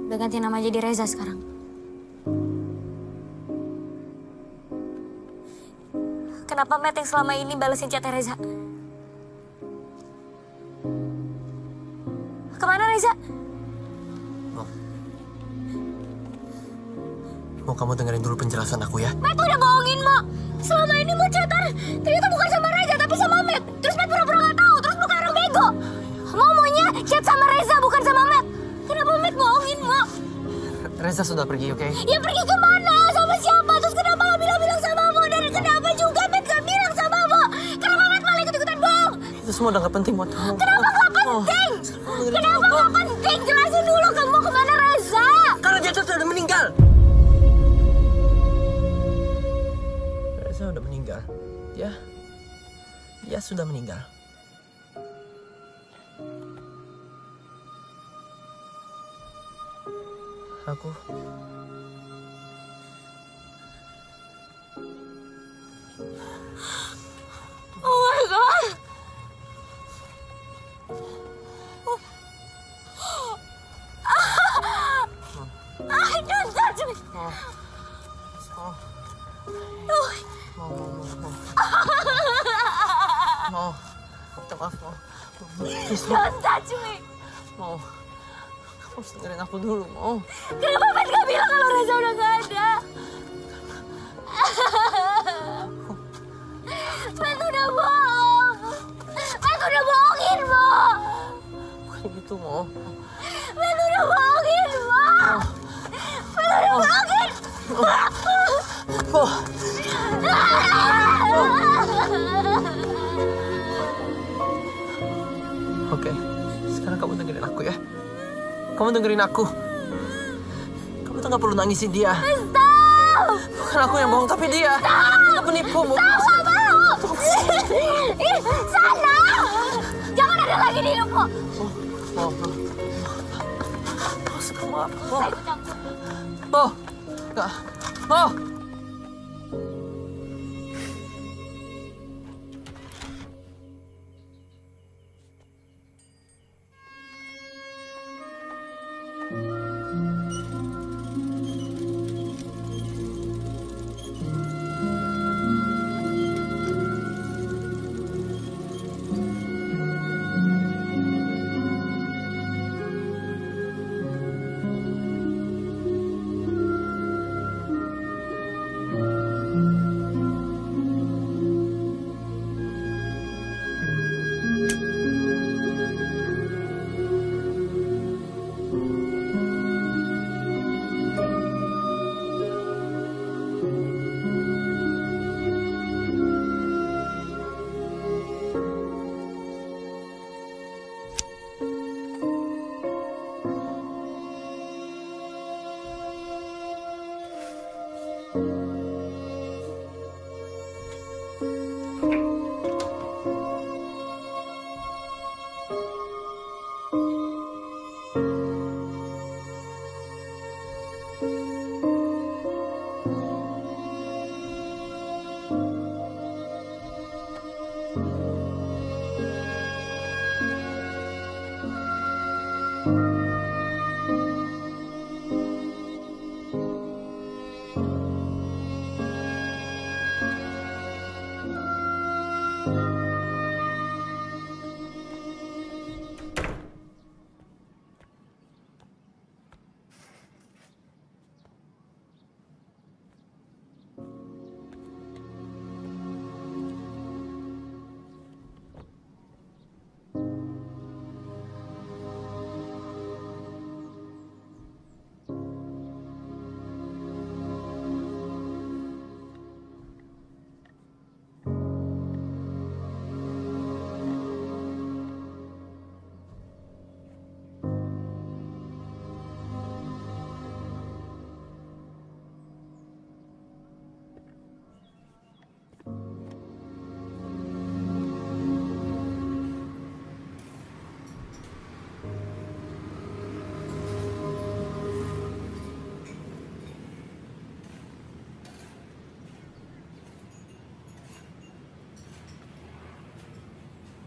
Udah ganti nama jadi Reza sekarang. Kenapa Matt yang selama ini balesin chatnya Reza? Kemana Reza? Mau kamu dengerin dulu penjelasan aku ya? Matt udah bohongin, Mo. Selama ini Mo chatan ternyata bukan sama Reza tapi sama Matt. Terus Matt pura-pura gak tahu, terus bukan orang bego. Mo maunya chat sama Reza bukan sama Matt. Kenapa Matt bohongin, Mo? Reza sudah pergi, oke? Ya pergi kemana? Sama siapa? Terus kenapa gak bilang-bilang sama Mo? Dan kenapa juga Matt gak bilang sama Mo? Kenapa Matt malah ikut-ikutan bohong? Itu semua udah gak penting buat kamu. Kenapa gak penting? Kenapa gak penting? Jelasin dulu kamu kemana Reza? Karena dia tuh udah meninggal. Reza udah meninggal. Dia sudah meninggal. Aku oh my god. Don't touch me. Mau, minta maaf, Mau. Don't touch me. Mau, kamu harus dengerin aku dulu, Mau. Kenapa Matt gak bilang kalau Reza udah gak ada? Matt udah bohong. Matt udah bohongin, Mo. Bukan gitu, Mau. Matt udah bohongin, Mo. Matt udah bohongin. Oke, sekarang kamu dengerin aku ya. Kamu dengerin aku. Kamu tuh gak perlu nangisin dia. Stop! Bukan aku yang bohong, tapi dia. Dia penipu, Mau. Stop, gak mau! Sana! Jangan ada lagi di hidupku. kamu apa? Po. Saya ikut campur. Po. Enggak. Po.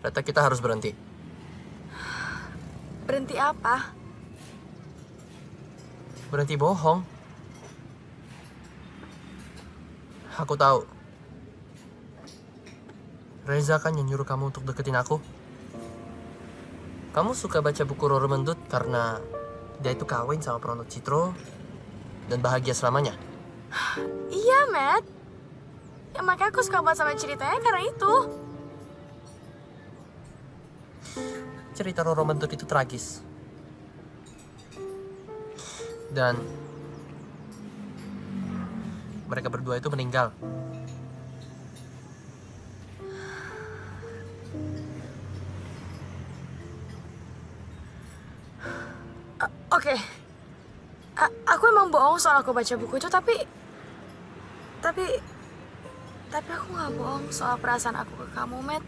Reta, kita harus berhenti. Berhenti apa? Berhenti bohong. Aku tahu. Reza kan yang nyuruh kamu untuk deketin aku. Kamu suka baca buku Roro Mendut karena dia itu kawin sama Prono Citro dan bahagia selamanya. Iya, Matt. Ya makanya aku suka banget sama ceritanya karena itu. Cerita Roro Mendut itu tragis. Dan mereka berdua itu meninggal. Oke. Aku emang bohong soal aku baca buku itu, tapi aku nggak bohong soal perasaan aku ke kamu, Matt.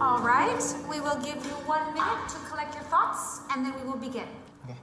All right, we will give you 1 minute to collect your thoughts, and then we will begin. Okay.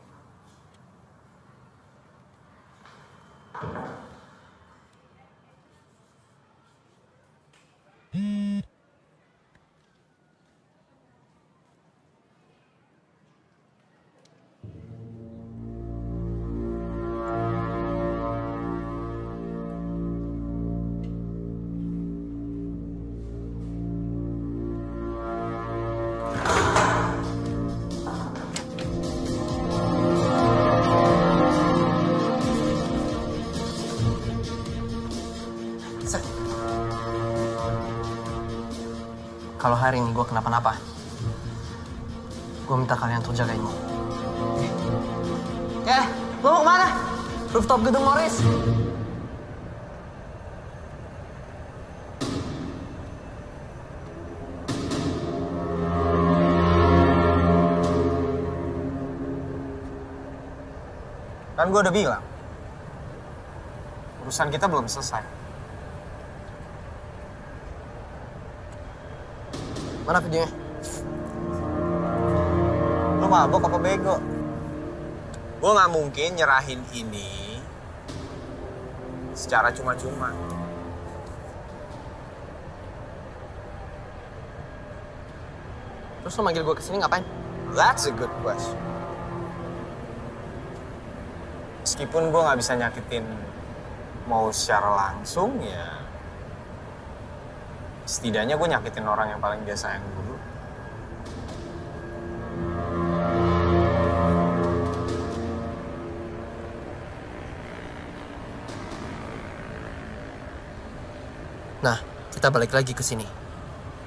Kalau hari ini gue kenapa-napa, gue minta kalian untuk jagainmu. Ya, lo mau kemana? Rooftop gedung Morris. Kan gue udah bilang, urusan kita belum selesai. Mana videonya? Lo mabok apa bego? Gue nggak mungkin nyerahin ini secara cuma-cuma. Terus lo manggil gue kesini ngapain? That's a good question. Meskipun gue nggak bisa nyakitin mau secara langsung, ya setidaknya gue nyakitin orang yang paling dia sayang dulu. Nah, kita balik lagi ke sini.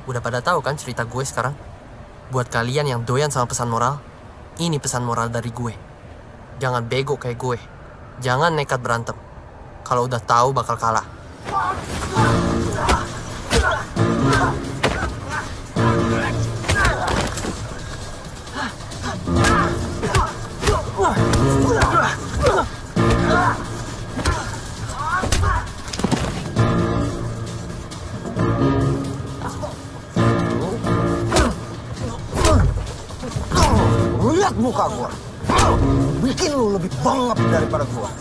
Udah pada tahu kan cerita gue sekarang? Buat kalian yang doyan sama pesan moral, ini pesan moral dari gue. Jangan bego kayak gue. Jangan nekat berantem. Kalau udah tahu bakal kalah. Lihat muka gua. Bikin lu lebih bangap daripada gua.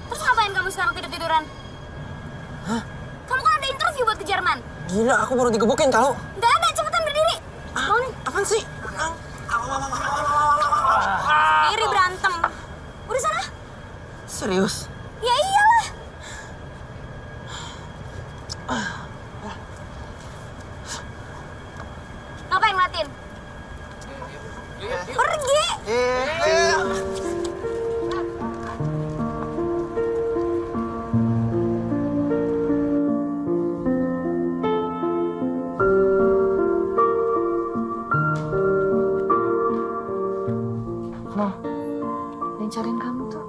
Terus ngapain kamu sekarang tidur-tiduran? Hah? Kamu kan ada interview buat ke Jerman. Gila, aku baru digebukin tau. Nggak ada, cepetan berdiri. Bangunin. Apaan sih? Diri berantem. Udah sana. Serius? Ya iyalah. Ngapain ngeliatin? Pergi. Loh, yang cariin kamu tuh.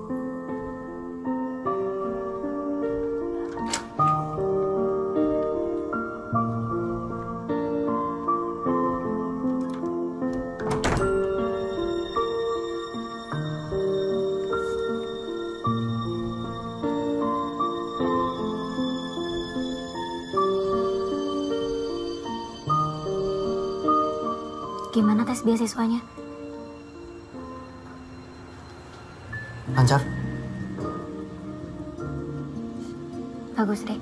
Gimana tes beasiswanya? Lancar? Bagus deh.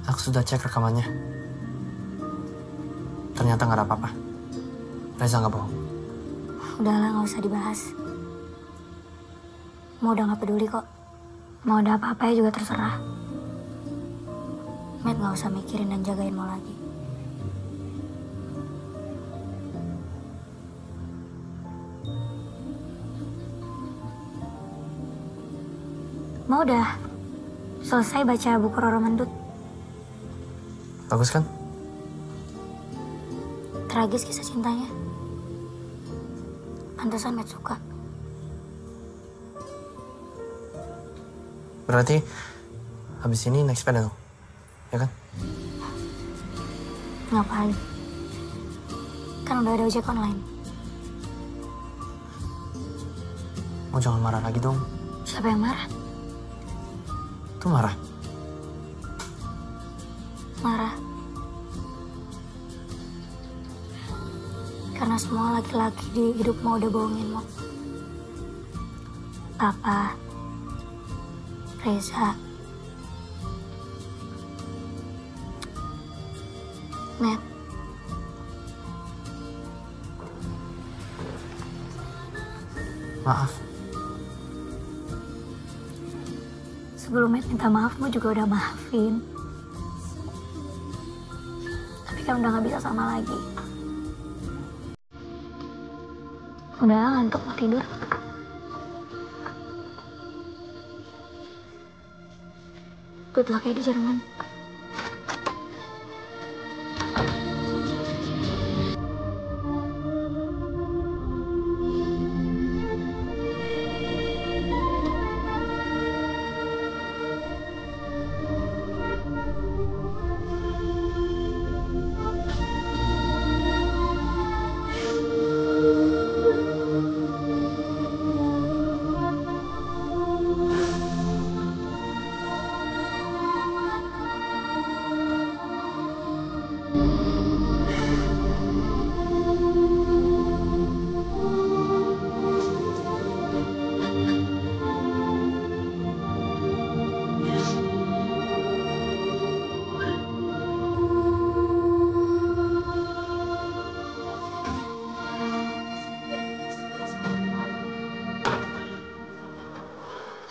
Aku sudah cek rekamannya. Ternyata nggak ada apa-apa. Reza nggak bohong. Udahlah, nggak usah dibahas. Mau udah nggak peduli kok. Mau ada apa-apa ya juga terserah. Matt nggak usah mikirin dan jagain mau lagi. Mau udah selesai baca buku Roro Mendut. Bagus kan? Tragis kisah cintanya. Pantesan Matt suka. Berarti habis ini naik sepeda dong? Ya kan? Ngapain? Kan udah ada ojek online. Mau jangan marah lagi dong. Siapa yang marah? Tuh marah. Marah. Karena semua laki-laki di hidupmu udah bohongin Mo. Papa, Reza, Matt. Maaf. Sebelum Matt minta maaf, gue juga udah maafin. Tapi kan udah gak bisa sama lagi. Udah ngantuk mau tidur. Good luck ya di Jerman.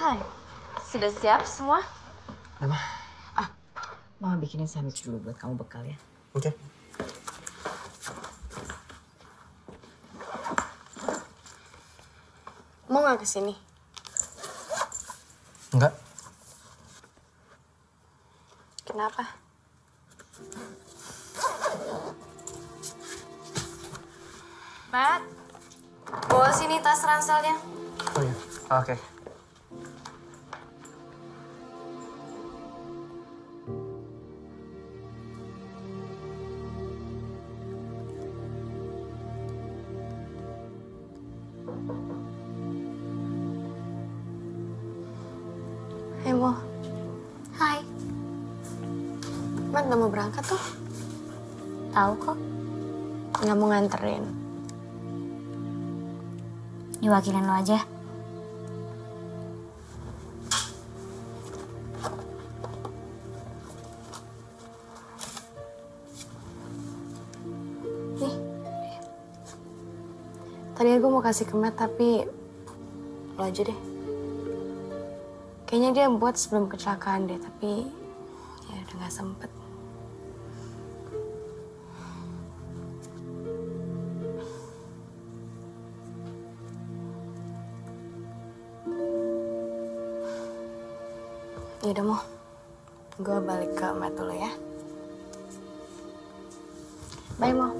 Hai, sudah siap semua? Apa? Mama bikinin sandwich dulu buat kamu bekal ya. Oke. Mau nggak kesini? Enggak. Kenapa? Matt, bawa sini tas ranselnya. Oh iya, oke. Hai Mo, Hai, Matt udah mau berangkat tuh. tahu kok. Nggak mau nganterin. Diwakilin lo aja. Nih. Tadi gue mau kasih ke Matt, tapi lo aja deh. Kayaknya dia buat sebelum kecelakaan deh, tapi ya udah nggak sempet. Yaudah Mo, gue balik ke Matt dulu ya. Bye Mo.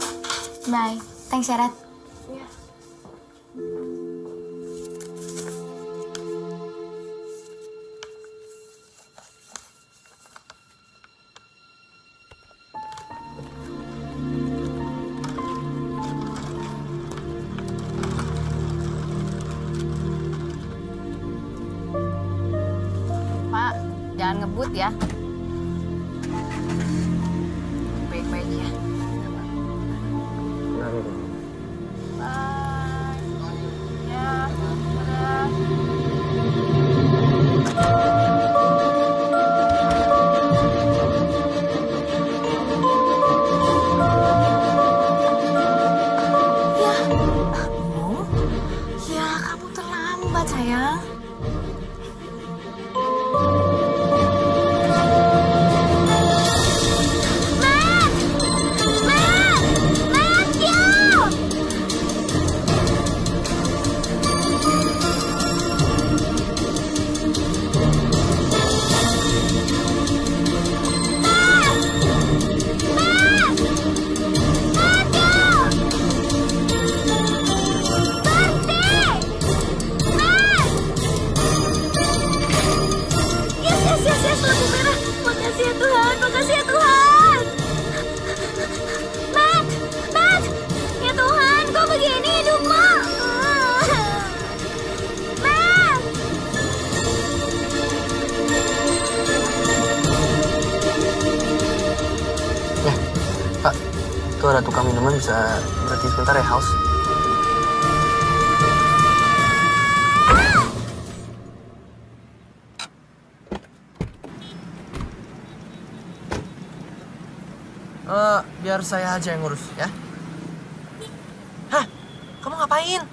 Bye. Thanks ya, Rat. Iya. Pak, jangan ngebut ya. Baik-baik ya. Ya, kamu terlambat sayang. Makasih ya Tuhan, makasih ya Tuhan. Matt, Matt, ya Tuhan, kok begini hidupmu? Matt. Ya, Pak, itu ada tukang minuman, bisa berhenti sebentar ya, Haus? Biar saya aja yang ngurus, ya. Hah? Kamu ngapain?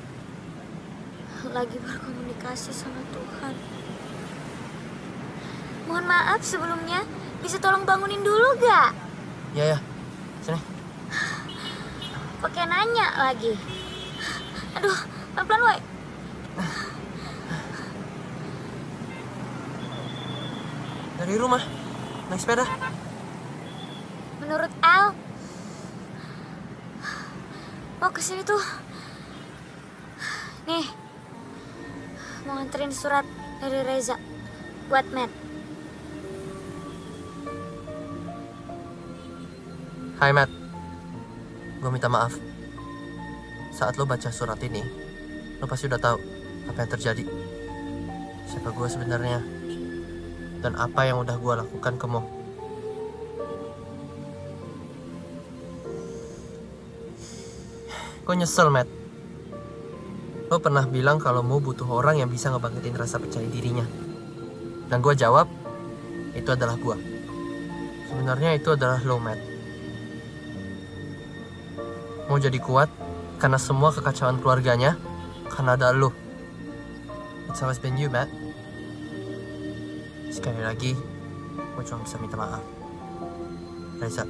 lagi berkomunikasi sama Tuhan. Mohon maaf sebelumnya, bisa tolong bangunin dulu gak? Ya, sini. Pakai nanya lagi. Aduh, pelan-pelan woy. Dari rumah, naik sepeda. Menurut Al, mau kesini tuh. Nih, mau nganterin surat dari Reza buat Matt. Hai Matt, gue minta maaf. Saat lo baca surat ini, lo pasti udah tahu apa yang terjadi. Siapa gue sebenarnya, dan apa yang udah gue lakukan ke Mo. Gue nyesel, Matt. Lo pernah bilang kalau Mo butuh orang yang bisa ngebangkitin rasa percaya dirinya. Dan gue jawab, itu adalah gue. Sebenarnya itu adalah lo, Matt. Mo jadi kuat karena semua kekacauan keluarganya karena ada lo. It's always been you, Matt. Sekali lagi, gue cuma bisa minta maaf. Reza.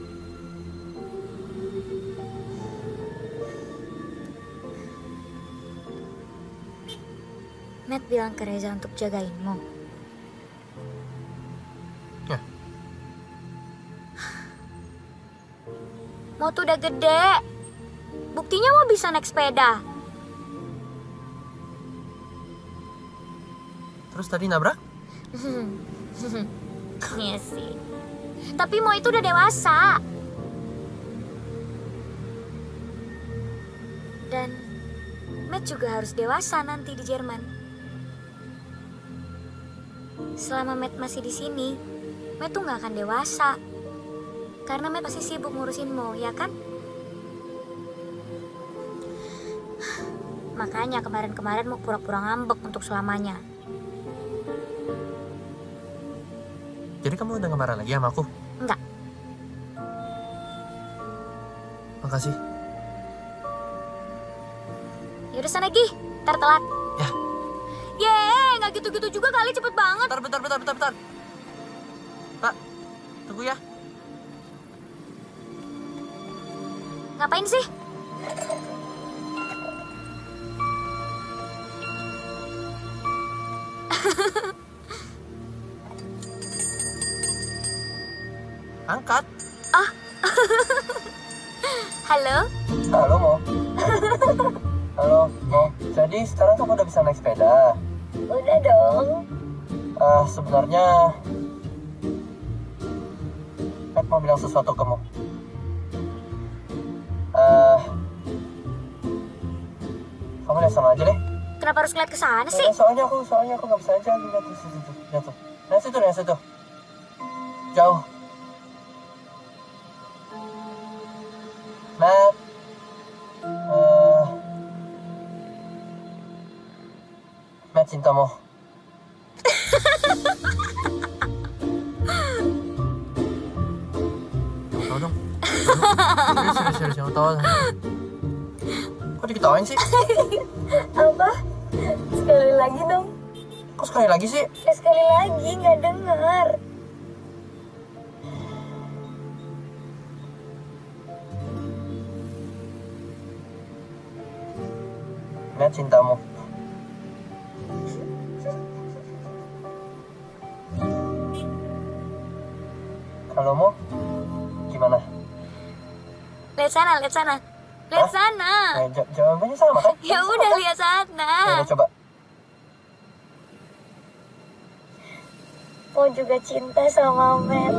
Matt bilang ke Reza untuk jagain Mo. Ya. Mo tuh udah gede. Buktinya Mo bisa naik sepeda. Terus tadi nabrak? Iya sih. Tapi Mo itu udah dewasa. Dan Matt juga harus dewasa nanti di Jerman. Selama Matt masih di sini, Matt tuh gak akan dewasa. Karena Matt pasti sibuk ngurusin Mo, ya kan? Makanya kemarin-kemarin Mo pura-pura ngambek untuk selamanya. Jadi kamu udah gak marah lagi sama aku? Enggak. Makasih. Yaudah sana Gi, ntar telat. Ya. Yeay, gak gitu-gitu juga kali, cepet banget. Bentar. Pak, tunggu ya. Ngapain sih? Angkat. Oh. Halo? Halo, Mo. Halo, Mo. Jadi sekarang kamu udah bisa naik sepeda? Udah dong. Sebenarnya Matt mau bilang sesuatu ke Mo. Kamu lihat sama aja deh. Kenapa harus ngeliat ke sana sih? Soalnya aku nggak bisa aja lihat di situ. Lihat situ. Jauh. Matt. Matt cinta Mo. Tahu dong. Serius, jangan tahu. Kok diketawain sih? Apa? Sekali lagi dong. Kok sekali lagi sih? Ya sekali lagi, nggak dengar. Matt cintamu. Kalau mau, gimana? Lihat sana. Lihat sana. Jawabannya sama kan? Ya udah lihat sana. Ya, coba. Mau juga cinta sama Matt.